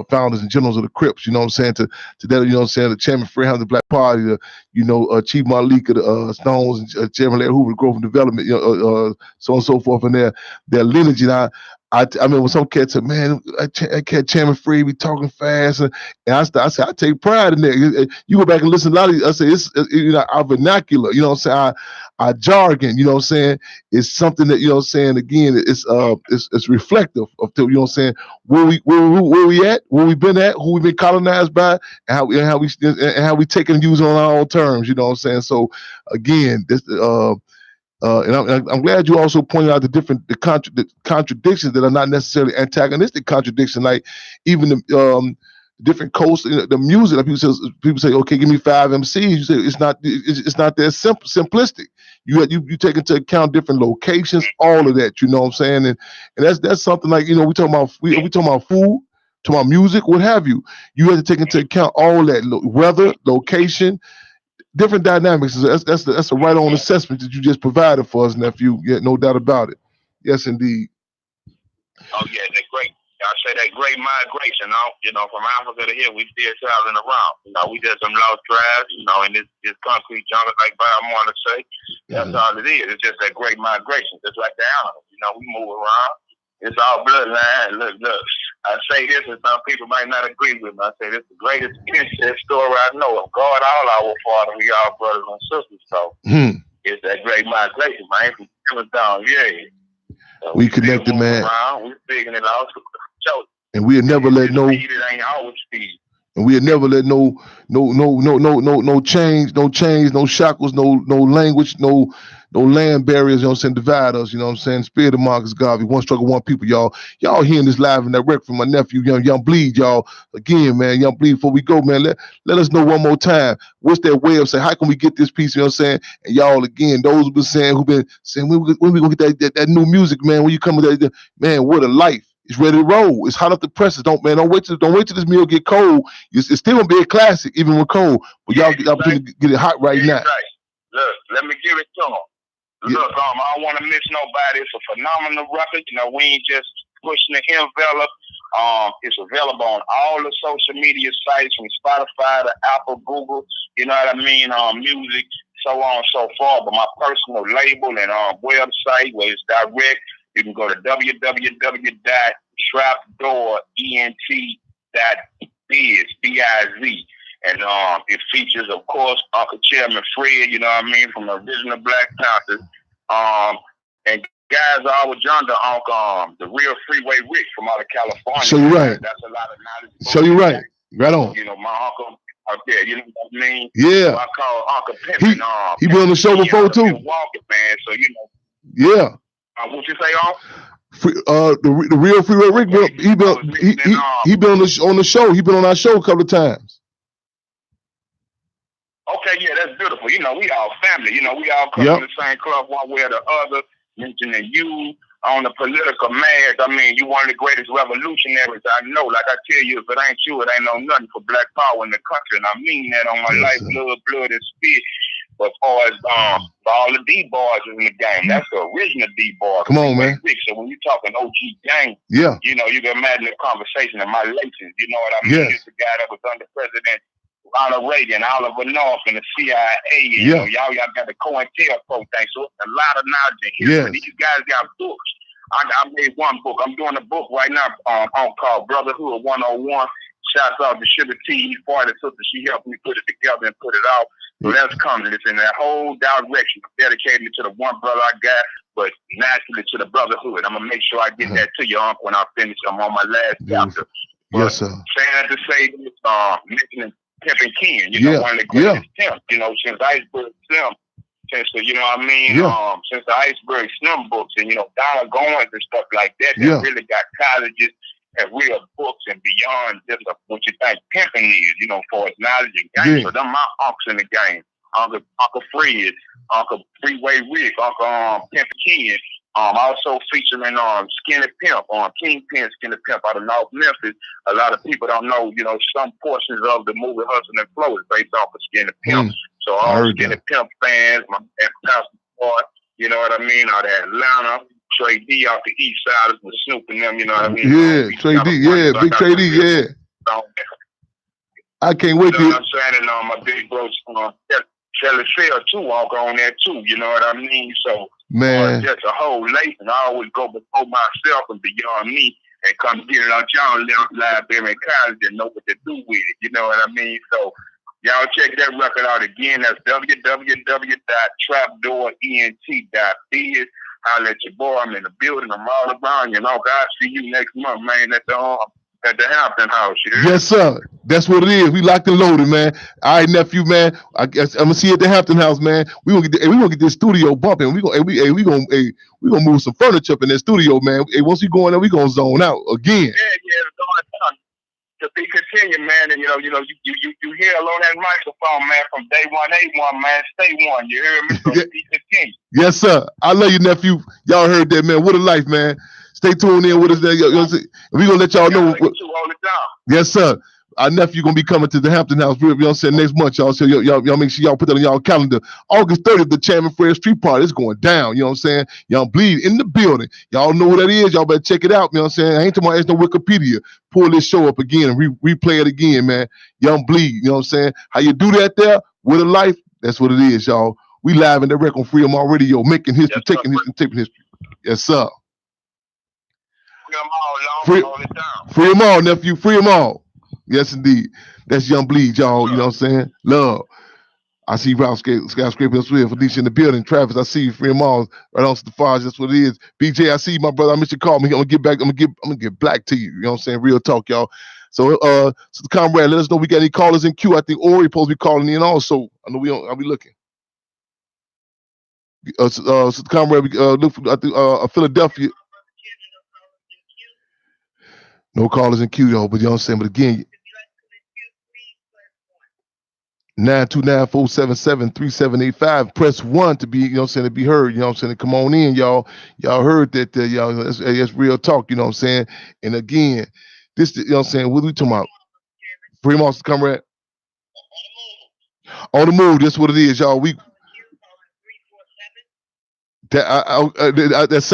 founders and generals of the Crips, you know what I'm saying, to that, you know what I'm saying, the Chairman Fred Hampton, the Black Party, you know, Chief Malik of the Stones, and Chairman Larry Hoover, Growth and Development, you know, so on and so forth, and their lineage. And I mean, when some cat said, "Man, that cat Chairman Fred be talking fast," and I said, I take pride in that. You go back and listen to a lot of these, I say, it's you know, our vernacular, you know what I'm saying, our jargon, you know what I'm saying, it's something that, you know what I'm saying, again, it's reflective of, you know what I'm saying, where we at, where we been at, who we been colonized by, and how we take and use on our own terms, you know what I'm saying. So again, this and I'm glad you also pointed out the contradictions that are not necessarily antagonistic contradiction, like even the different coasts, you know, the music. Like people say, okay, give me 5 MCs. You say it's not that simplistic. You take into account different locations, all of that. You know what I'm saying, and that's something like, you know, we talking about food, to my music, what have you. You have to take into account all that, weather, location, different dynamics. That's a right on assessment that you just provided for us, nephew. Yeah, no doubt about it. Yes, indeed. Oh yeah, that great. I say that great migration. From Africa to here, we still traveling around. We just some lost tribes. In this concrete jungle, like I'm want to say. That's all it is. It's just that great migration, just like the animals. We move around. It's all bloodline. Look. I say this, and some people might not agree with me. I say this is the greatest incest story I know of. God, all our Father, we all brothers and sisters. So it's that great migration, man. From coming down, yeah. So we connected, man. We figuring it out. And we'll never let no. It ain't always speed. And we'll never let no chains, no shackles, no language, no land barriers, divide us, Spirit of Marcus Garvey, one struggle, one people, y'all. Y'all hearing this live and direct from my nephew, Young Bleed, y'all. Again, man, Young Bleed, before we go, man, let us know one more time. What's that way of saying, how can we get this piece, And y'all, again, those who've been saying, when we gonna get that new music, man, when you come with that, man, what a life. It's ready to roll. It's hot off the presses. Don't wait till this meal get cold. It's still gonna be a classic, even when cold. But y'all get the opportunity to get it hot right now. Right. Look, let me give it to them. Look, I don't want to miss nobody. It's a phenomenal record. We ain't just pushing the envelope. It's available on all the social media sites, from Spotify to Apple, Google. You know what I mean? Music, so on and so forth. But my personal label and website, where it's direct. You can go to www.trapdoorent.biz, B-I-Z. And it features, of course, Uncle Chairman Fred, from the original Black Panthers. And guys are always under Uncle, the real Freeway Rick from out of California. So you're right. That's a lot of knowledge. So you're right. Right on. My uncle out there, you know what I mean? Yeah. So I call Uncle Pimpin'. He been on the show before, too. Milwaukee, man, so, Yeah. What you say, the real Freeway Rick, he been on the show. He been on our show a couple of times. Okay, yeah, that's beautiful. We all family. We all come from the same club one way or the other. Mentioning you on the political mass. I mean, you one of the greatest revolutionaries I know. Like I tell you, if it ain't you, it ain't no nothing for Black power in the country. And I mean that on my life, blood, and spit. But as far as all the D-bars in the game, that's the original D-bar. Come on, man. So when you're talking OG gang, you can imagine the conversation in my laces. You know what I mean? It's the guy that was under President Ronald Reagan, Oliver North, and the CIA. And, y'all got the COINTELPRO thing. So it's a lot of knowledge in here. But these guys got books. I made one book. I'm doing a book right now called Brotherhood 101. Shouts out to Sugar T. He's part of the sister. She helped me put it together and put it out. So that's coming. It's in that whole direction, dedicated to the one brother I got, but naturally to the brotherhood. I'm going to make sure I get that to you, Uncle, when I finish. I'm on my last chapter. Yes, sir. Saying to say this, mentioning Pimpin' Ken, one of the greatest pimps, since Iceberg Slim, since the, since the Iceberg Slim books and, Donald Goins and stuff like that, that really got colleges and real books and beyond just what you think pimping is, for its knowledge and game. So them my uncles in the game. Uncle Fred, Uncle Freeway Rick, Uncle Pimpin' Ken. Also featuring Skinny Pimp, Kingpin Skinny Pimp out of North Memphis. A lot of people don't know, some portions of the movie Hustle and Flow is based off of Skinny Pimp. So all Skinny Pimp fans, my Pastor Boy, you know what I mean, out of Atlanta. Trey D off the east side with Snoop and them, you know what I mean? Yeah, Trey D, Big Trey D, I can't wait to. I'm saying, and my big bro, Shelly Fair too, walk on there too, you know what I mean? So, man, just a whole late, and I always go before myself and beyond me and come get it out y'all library and college and know what to do with it, you know what I mean? So, y'all check that record out again. That's www.trapdoorent.biz. Holla at your boy. I'm in the building. I'm all around. God, see you next month, man, at the Hampton House. Yes, sir. That's what it is. We locked and loaded, man. All right, nephew, man. I guess I'm gonna see you at the Hampton House, man. We gonna get this studio bumping. We gonna move some furniture up in that studio, man. Hey, once we go in there, we gonna zone out again. Yeah. To be continued, man, and you hear along that microphone, man, from day one, A1, man, stay one. You hear me? So be continued. Yes, sir. I love you, nephew. Y'all heard that, man. What a life, man. Stay tuned in with us there. We're gonna let y'all know. All the time. Yes, sir. our nephew gonna be coming to the Hampton House, you know what I'm saying, next month, y'all. So y'all make sure y'all put that on y'all calendar. August 30th, the Chairman Fred Street Party is going down. You know what I'm saying? Young Bleed in the building. Y'all know what that is. Y'all better check it out. You know what I'm saying? I ain't talking about it's no Wikipedia. Pull this show up again and replay it again, man. Young Bleed. You know what I'm saying? How you do that there with a life? That's what it is, y'all. We live and direct on Freedom Radio, making history, taking history, taping history. Yes, sir. Free them all, y'all. Hold it down. Free them all, nephew. Free them all. Yes, indeed. That's Young Bleed, y'all. You know what I'm saying? Love. I see Ralph skyscraping us with Felicia in the building. Travis, I see you. Free them all. Right on to the fires. That's what it is. BJ, I see you, my brother. I missed your call. I'm gonna get back. I'm gonna get black to you. You know what I'm saying? Real talk, y'all. So, so the comrade, let us know we got any callers in queue. I think Ori supposed to be calling in also. I know we don't. I'll be looking. So the comrade, look for Philadelphia. No callers in queue, though, but you know what I'm saying? But again, 929-477-3785. Press 1 to be, you know what I'm saying, to be heard. You know what I'm saying? Come on in, y'all. Y'all heard that, y'all. That's real talk, you know what I'm saying? And again, this, you know what I'm saying? What are we talking about? Free Monster, comrade. On the move. That's what it is, y'all. That's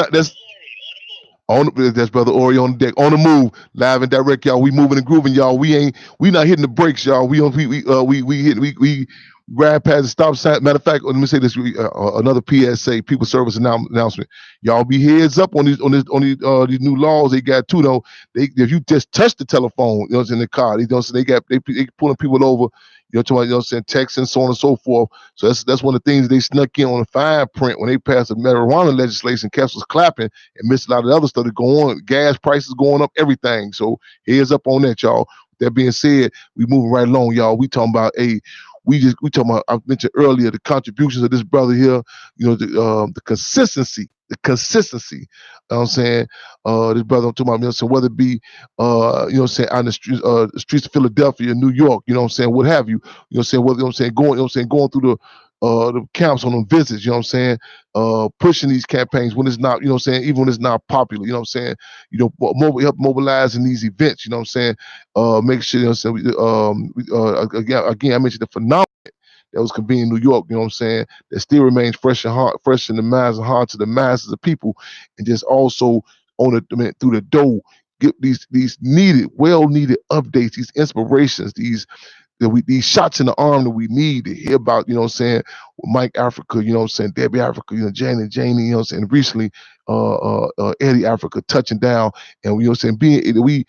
Brother Ori on the deck, on the move, live and direct, y'all. We moving and grooving, y'all. We not hitting the brakes, y'all. We ride past the stop sign. Matter of fact, let me say this: another PSA, people service announcement. Y'all be heads up on these new laws they got too. Though if you just touch the telephone, you know, in the car, they pulling people over. You know what I'm saying, texting, so on and so forth. So that's one of the things they snuck in on the fine print when they passed the marijuana legislation. Caps was clapping and missed a lot of the other stuff that go on. Gas prices going up, everything. So heads up on that, y'all. That being said, we moving right along, y'all. We talking about we talking about, I mentioned earlier, the contributions of this brother here, you know, the consistency. You know what I'm saying? This brother I'm talking about, you know, so whether it be you know what I'm saying, on the streets of Philadelphia, New York, you know what I'm saying, what have you, you know what I'm saying, whether, you know what I'm saying, going, you know what I'm saying, going through the camps on them visits, you know what I'm saying, pushing these campaigns when it's not, you know what I'm saying, even when it's not popular, you know what I'm saying, you know, help mobilize in these events, you know what I'm saying, make sure, you know what I'm saying, again, I mentioned the phenomenon that was convened in New York, you know what I'm saying, that still remains fresh in the minds and hearts of the masses of people, and just also through the door, get these needed, well-needed updates, these inspirations, these shots in the arm that we need to hear about, you know what I'm saying, Mike Africa, you know what I'm saying, Debbie Africa, you know, Janie, you know what I'm saying, recently, Eddie Africa touching down, and you know what I'm saying, we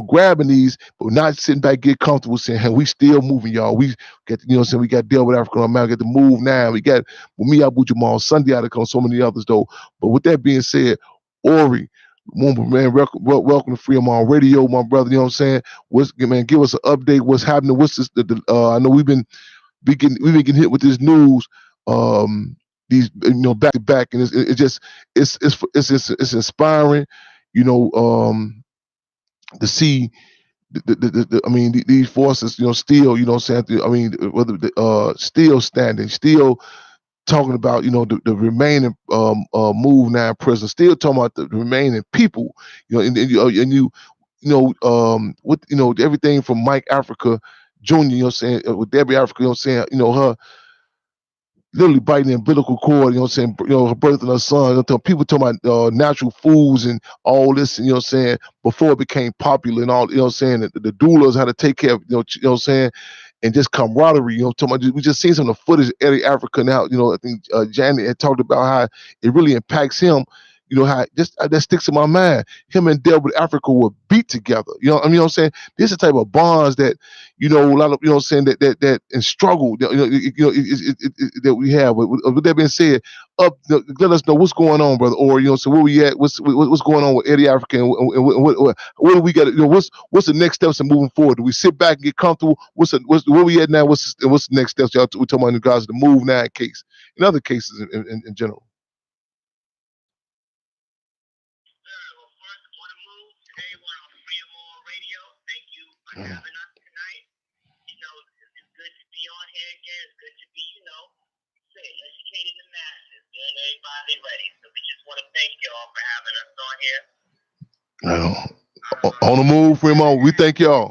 grabbing these, but not sitting back, get comfortable, saying, hey, we still moving, y'all. We get, you know what I'm saying, we got Deal with Africa on Get to move now. We got me, Abu Jamal, Sunday out of so many others though. But with that being said, Ori, man, welcome to Freedom Radio, my brother. You know what I'm saying? Man, give us an update. What's happening? What's this? I know we've been getting hit with this news. These, you know, back to back, and it's inspiring. You know, to see I mean, these forces, you know, still, you know, saying, I mean, whether still standing, still talking about, you know, the remaining move now in prison, still talking about the remaining people, you know, and you with, you know, everything from Mike Africa Jr., you know what I'm saying, with Debbie Africa, you know what I'm saying, you know, her literally biting the umbilical cord, you know what I'm saying, you know, her birth and her son, you know, people talking about natural foods and all this, and, you know what I'm saying, before it became popular and all, you know what I'm saying, the doulas had to take care of, you know what I'm saying, and just camaraderie, you know, talking about, we just seen some of the footage of Eddie Africa now, you know, I think Janet had talked about how it really impacts him, you know, how just that sticks in my mind. Him and Delbert Africa were beat together. You know, I mean, you know what I'm saying? This is the type of bonds that, you know, a lot of, you know what I'm saying, that and struggle, that we have. With that being said, let us know what's going on, brother. Or, you know, so where we at? What's going on with Eddie Africa, and what do we got? You know, what's the next steps in moving forward? Do we sit back and get comfortable? Where we at now? What's the next steps? Y'all, we're talking about in regards to the move now case, in other cases in general. Having us tonight, you know, it's good to be on here again. It's good to be, you know, educating the masses, getting everybody ready. So we just want to thank y'all for having us on here. On the move, Remo. We thank y'all.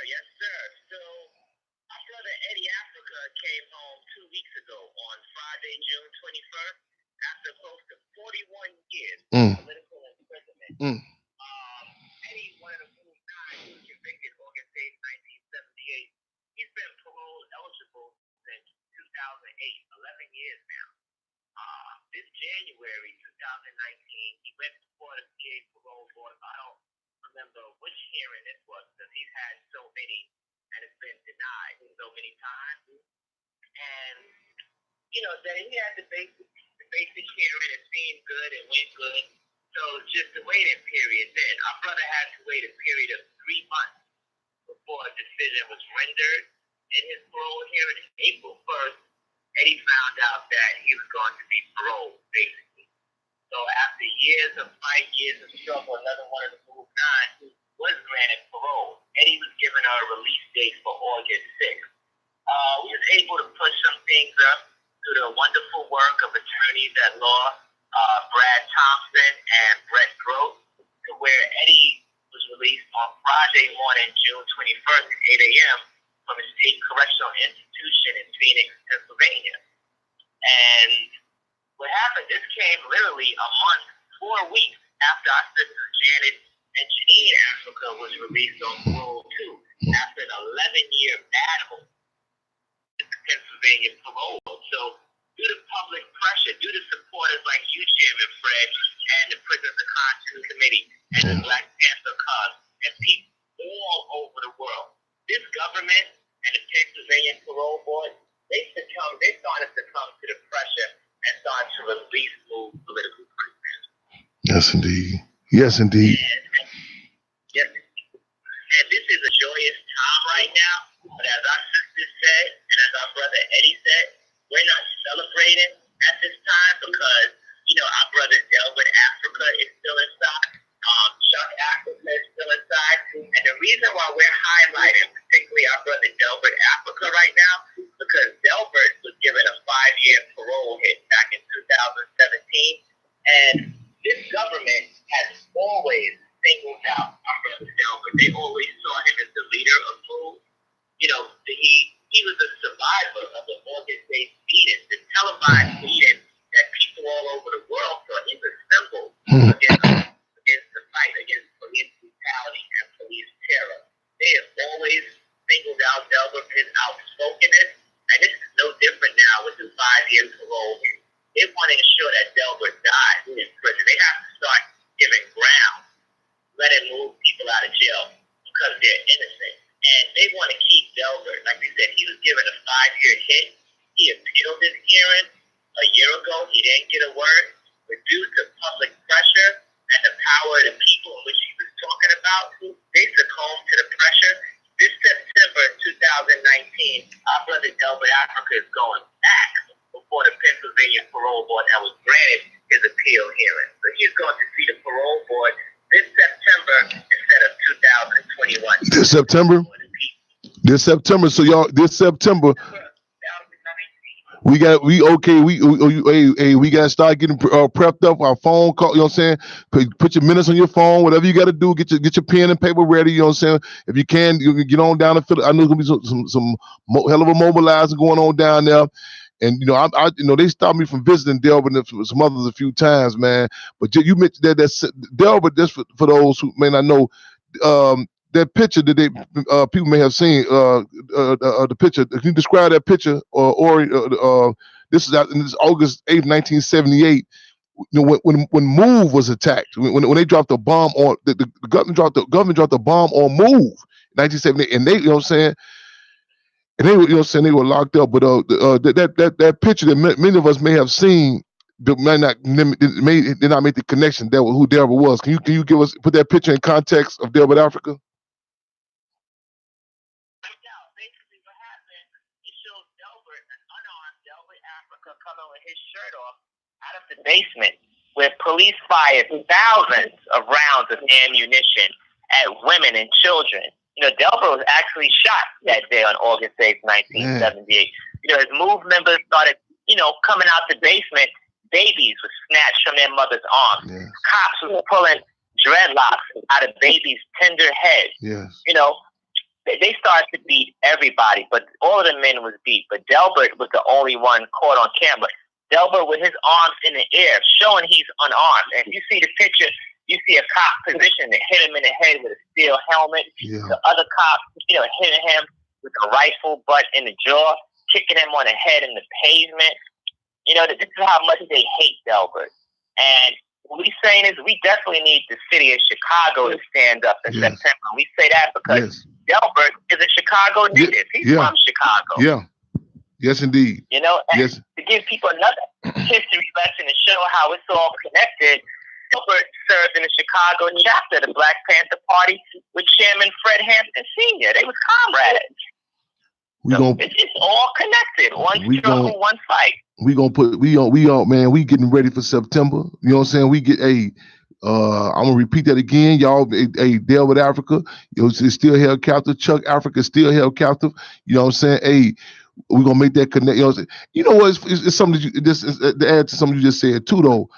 Yes, sir. So, our brother Eddie Africa came home 2 weeks ago on Friday, June 21st, after close to 41 years of political imprisonment. Eddie, one of the Move 9, who was convicted August 8, 1978, he's been parole eligible since 2008, 11 years now. This January 2019, he went before the PA parole board. I don't remember which hearing it was because he's had so many and it's been denied so many times. And, then he had the basic hearing. It seemed good. It went good. So just the waiting period then. Our brother had to wait a period of 3 months before a decision was rendered in his parole hearing. April 1st, Eddie found out that he was going to be paroled, basically. So after years of fight, years of struggle, another one of the Move 9 was granted parole. Eddie was given a release date for August 6th. We was able to push some things up through the wonderful work of attorneys at law, Brad Thompson and Brett Gross, to where Eddie was released on Friday morning, June 21st at 8 a.m. from a state correctional institution in Phoenix, Pennsylvania. And what happened, this came literally a month, 4 weeks after our sisters Janet and Janine Africa was released on parole too, after an 11-year battle in Pennsylvania parole. So due to public pressure, due to supporters like you, Chairman Fred, and the Prisoners of Conscience Committee, and the Black Panther Cause, and people all over the world, this government and the Pennsylvania Parole Board, they started to come to the pressure and start to release Move political prisoners. Yes, indeed. Yes, indeed. And this is a joyous time right now. But as our sister said, and as our brother Eddie said, we're not celebrating at this time because, our brother Delbert Africa is still inside. Chuck Africa is still inside. And the reason why we're highlighting particularly our brother Delbert Africa right now, because Delbert was given a 5-year parole hit back in 2017. And this government has always singled out our brother Delbert. They always saw him as the leader of Move. He was a survivor of the August 8th beating, the televised beating that people all over the world saw. It's a symbol against the fight against police brutality and police terror. They have always singled out Delbert for his outspokenness, and this is no different now with the 5-year parole. They want to ensure that Delbert dies in prison. They have to start giving ground, letting Move people out of jail because they're innocent. And they want to keep Delbert. Like they said, he was given a 5-year hit. He appealed his hearing a year ago. He didn't get a word. But due to public pressure and the power of the people in which he was talking about, they succumbed to the pressure. This September 2019, our brother Delbert Africa is going back before the Pennsylvania Parole Board that was granted his appeal hearing. So he's going to see the parole board this September instead of 2021. This September? So y'all, this September, we got to start getting prepped up. Our phone call, you know what I'm saying? Put your minutes on your phone, whatever you got to do. Get your pen and paper ready, you know what I'm saying? If you can, you can get on down to Philly. I know there's gonna be some hell of a mobilizing going on down there. And I they stopped me from visiting Delbert and some others a few times, man. But you mentioned that Delbert, just for those who may not know, that picture that people may have seen, the picture. Can you describe that picture? This is August 8th, 1978. When Move was attacked, when they dropped the bomb on the government dropped the bomb on Move, 1978, and they, you know what I'm saying. And they were, they were locked up. But that picture that many of us may have seen, did not make the connection that who Delbert was. Can you put that picture in context of Delbert Africa? Basically, what happened? It shows Delbert, an unarmed Delbert Africa, coming with his shirt off out of the basement, where police fired thousands of rounds of ammunition at women and children. Delbert was actually shot that day on August 8th, 1978. As Move members started, coming out the basement, babies were snatched from their mother's arms. Yes. Cops were pulling dreadlocks out of babies' tender heads. Yes. they started to beat everybody, but all of the men was beat. But Delbert was the only one caught on camera. Delbert with his arms in the air, showing he's unarmed. And if you see the picture, you see a cop positioned to hit him in the head with a steel helmet. Yeah. The other cop, hitting him with a rifle butt in the jaw, kicking him on the head in the pavement. This is how much they hate Delbert. And what we're saying is we definitely need the city of Chicago to stand up in September. We say that because Delbert is a Chicago native. He's from Chicago. Yeah. Yes, indeed. And to give people another history lesson to show how it's all connected, Delbert served in the Chicago chapter of the Black Panther Party with Chairman Fred Hampton Sr. They was comrades. It's all connected. One struggle, one fight. We getting ready for September. You know what I'm saying? We get I'm gonna repeat that again, y'all. Delbert Africa, it's still held captive. Chuck Africa is still held captive. You know what I'm saying? We're gonna make that connect. You know what? It's something that to add to something you just said too, though.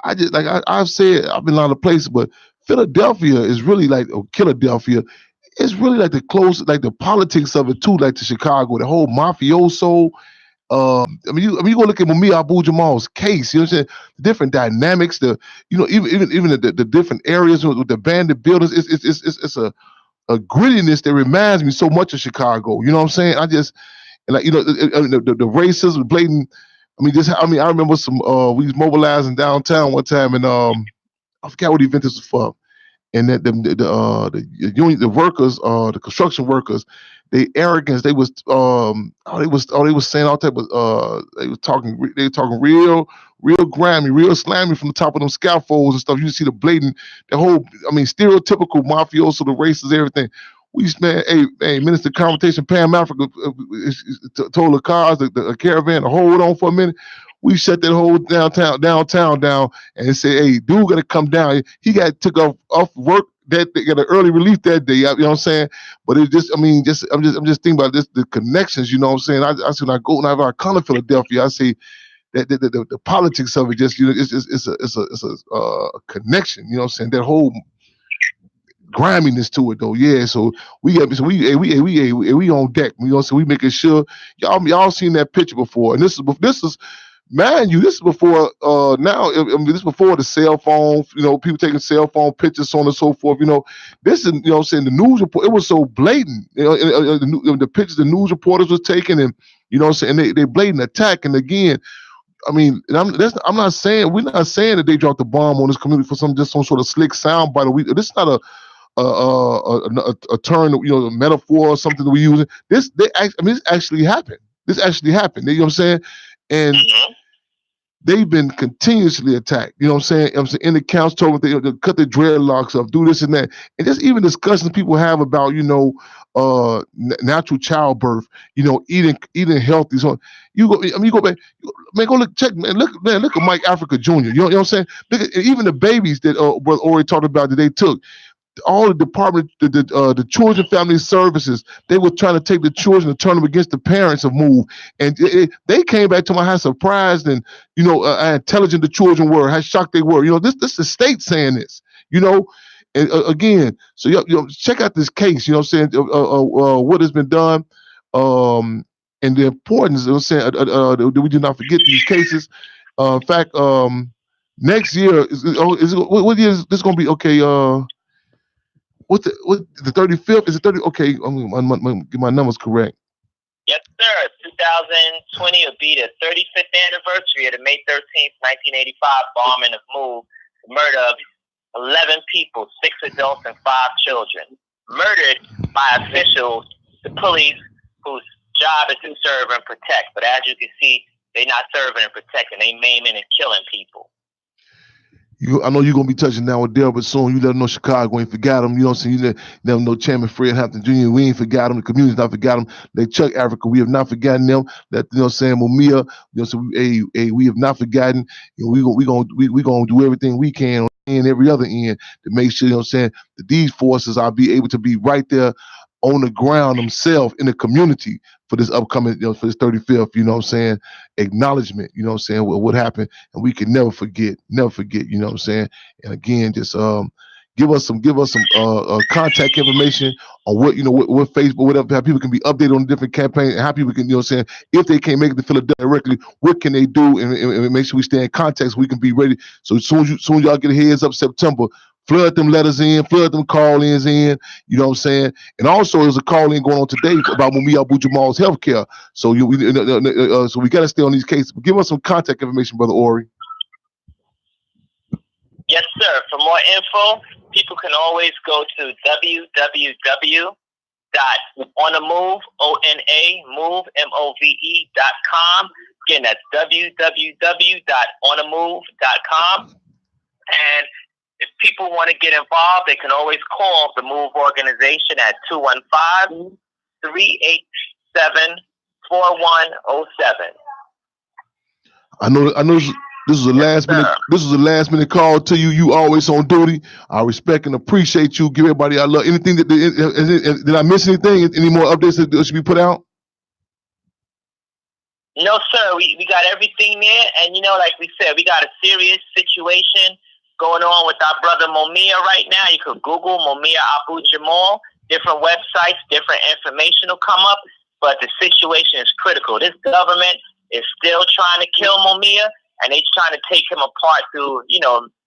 I've said, I've been a lot of places, but Philadelphia is really like, or Philadelphia, it's really like the politics of it too, like to Chicago, the whole mafioso. You go look at Mumia Abu-Jamal's case. You know what I'm saying? The different dynamics, even the different areas with the abandoned buildings. It's a grittiness that reminds me so much of Chicago. You know what I'm saying? The racism, blatant. I remember we was mobilizing downtown one time, and I forgot what event this was for. And that the union, the workers, the construction workers, they arrogance. They was saying all type of they were talking real grimy, real slammy from the top of them scaffolds and stuff. You see the blatant, the whole, stereotypical mafioso, the races, everything. We man, hey, Minister of Confrontation, Pam Africa told the cars, the caravan to hold on for a minute. We shut that whole downtown down and said, hey, dude gotta come down. He got took off work that they got an early relief that day. You know what I'm saying? But it's just, I'm just thinking about this, the connections. You know what I'm saying? I see when I come to Philadelphia, I see that the politics of it just, it's a connection. You know what I'm saying? That whole griminess to it though. Yeah, so we on deck. So we making sure y'all seen that picture before, and this is man, this is before this is before the cell phone. People taking cell phone pictures, so on and so forth. This is what I'm saying, the news report. It was so blatant. The pictures the news reporters was taking, and what I'm saying, they blatant attack. And again, we're not saying that they dropped the bomb on this community for some sort of slick soundbite. This is not a term, a metaphor or something that we're using. This actually happened. This actually happened. You know what I'm saying? And they've been continuously attacked. You know what I'm saying? In the counts told them they cut their dreadlocks off, do this and that. And just even discussions people have about, natural childbirth, eating healthy. So you go back, man, go look at Mike Africa Jr. You know what I'm saying? Look at even the babies that Brother Ori talked about that they took. All the department, the children family services, they were trying to take the children and turn them against the parents of move, and they came back to my house surprised and how intelligent the children were, how shocked they were. This is the state saying this. And again, so check out this case. You know what I'm saying? What has been done, and the importance. I'm saying we do not forget these cases. In fact, next year what year is this going to be? Okay. What the 35th? Is it 30? Okay, I'm gonna get my numbers correct. Yes, sir. 2020 will be the 35th anniversary of the May 13th, 1985 bombing of Move, the murder of 11 people, 6 adults and 5 children, murdered by officials, the police, whose job is to serve and protect. But as you can see, they're not serving and protecting. They maiming and killing people. I know you're going to be touching down with Delbert soon. You let them know Chicago ain't forgot them. You know what I'm saying? You let them know Chairman Fred Hampton Jr., we ain't forgot them. The community's not forgot them. They Chuck Africa, we have not forgotten them. That, saying, Mumia, so we have not forgotten. We going to do everything we can on every other end to make sure, saying, that these forces are be able to be right there on the ground themselves in the community for this upcoming, for this 35th, acknowledgement, what happened, and we can never forget, you know what I'm saying? And again, just, Give us some contact information on what Facebook, whatever, how people can be updated on different campaigns and how people can, if they can't make it to Philadelphia directly, what can they do and make sure we stay in contact so we can be ready. So as soon as y'all get a heads up September, flood them letters in, flood them call-ins in, you know what I'm saying? And also there's a call-in going on today about Mumia Abu Jamal's healthcare. So so we got to stay on these cases. But give us some contact information, Brother Ori. Yes, sir. For more info, people can always go to www.onamove.com. Again, that's www.onamove.com. And if people want to get involved, they can always call the MOVE organization at 215-387-4107. I know this is a last minute call to you. You always on duty. I respect and appreciate you. Give everybody I love. Anything did I miss anything? Any more updates that should be put out? No, sir. We got everything there, and like we said, we got a serious situation going on with our brother Mumia right now. You could Google Mumia Abu Jamal. Different websites, different information will come up, but the situation is critical. This government is still trying to kill Mumia, and they're trying to take him apart through,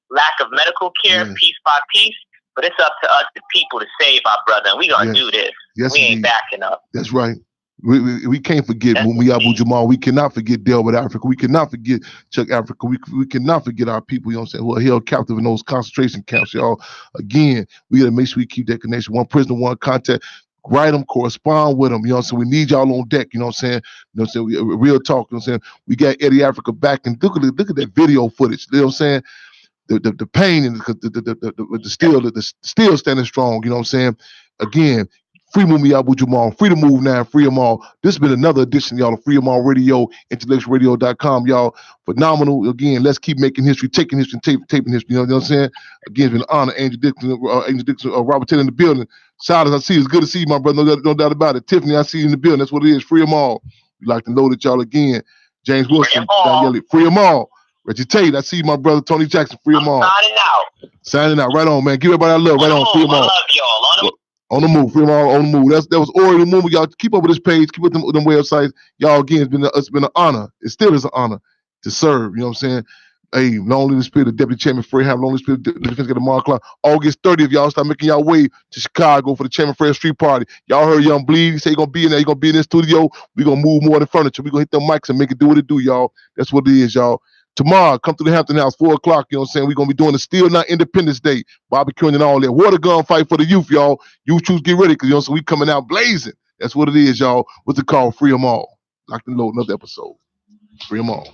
lack of medical care, piece by piece. But it's up to us, the people, to save our brother, and we're going to do this. Yes, we ain't backing up. That's right. We can't forget Mumia Abu Jamal. We cannot forget Delbert Africa. We cannot forget Chuck Africa. We cannot forget our people, who are held captive in those concentration camps, y'all. Again, we got to make sure we keep that connection. One prisoner, one contact. Write them, correspond with them, so we need y'all on deck, real talk, we got Eddie Africa back, and look at that video footage, the pain and the still standing strong, again, free Mumia Abu Jamal, free to move now, free them all. This has been another edition, y'all, of Free Them All Radio, IntellectualRadio.com, y'all. Phenomenal. Again, let's keep making history, taking history, taping history. You know what I'm saying? Again, it's been an honor. Angel Dixon, Robert Taylor in the building. Silas, I see you. It's good to see you, my brother. No doubt about it. Tiffany, I see you in the building. That's what it is. Free them all. We like to know that y'all again. James Wilson, free them all. Reggie Tate, I see you, my brother. Tony Jackson, free them all. Signing out. Right on, man. Give everybody our love. Right on. Free them all. I love y'all. On the move, free them all on the move. That was Ori the Move. Y'all keep up with this page, keep up with them websites. Y'all, again, it's been an honor. It still is an honor to serve. You know what I'm saying? Hey, long live the spirit of Deputy Chairman Fred Ham, long live the spirit of the Defense Secretary Mark Clark. August 30th, y'all start making y'all way to Chicago for the Chairman Fred Street Party. Y'all heard Young Bleed. He said he's gonna be in there. He's gonna be in the studio. We're gonna move more than furniture. We're gonna hit them mics and make it do what it do, y'all. That's what it is, y'all. Tomorrow, come to the Hampton House, 4 o'clock, you know what I'm saying? We're going to be doing the Still Not Independence Day, barbecuing and all that. Water gun fight for the youth, y'all. You choose, get ready, because, so we coming out blazing. That's what it is, y'all. What's it called? Free them all. Locked and load, another episode. Free them all.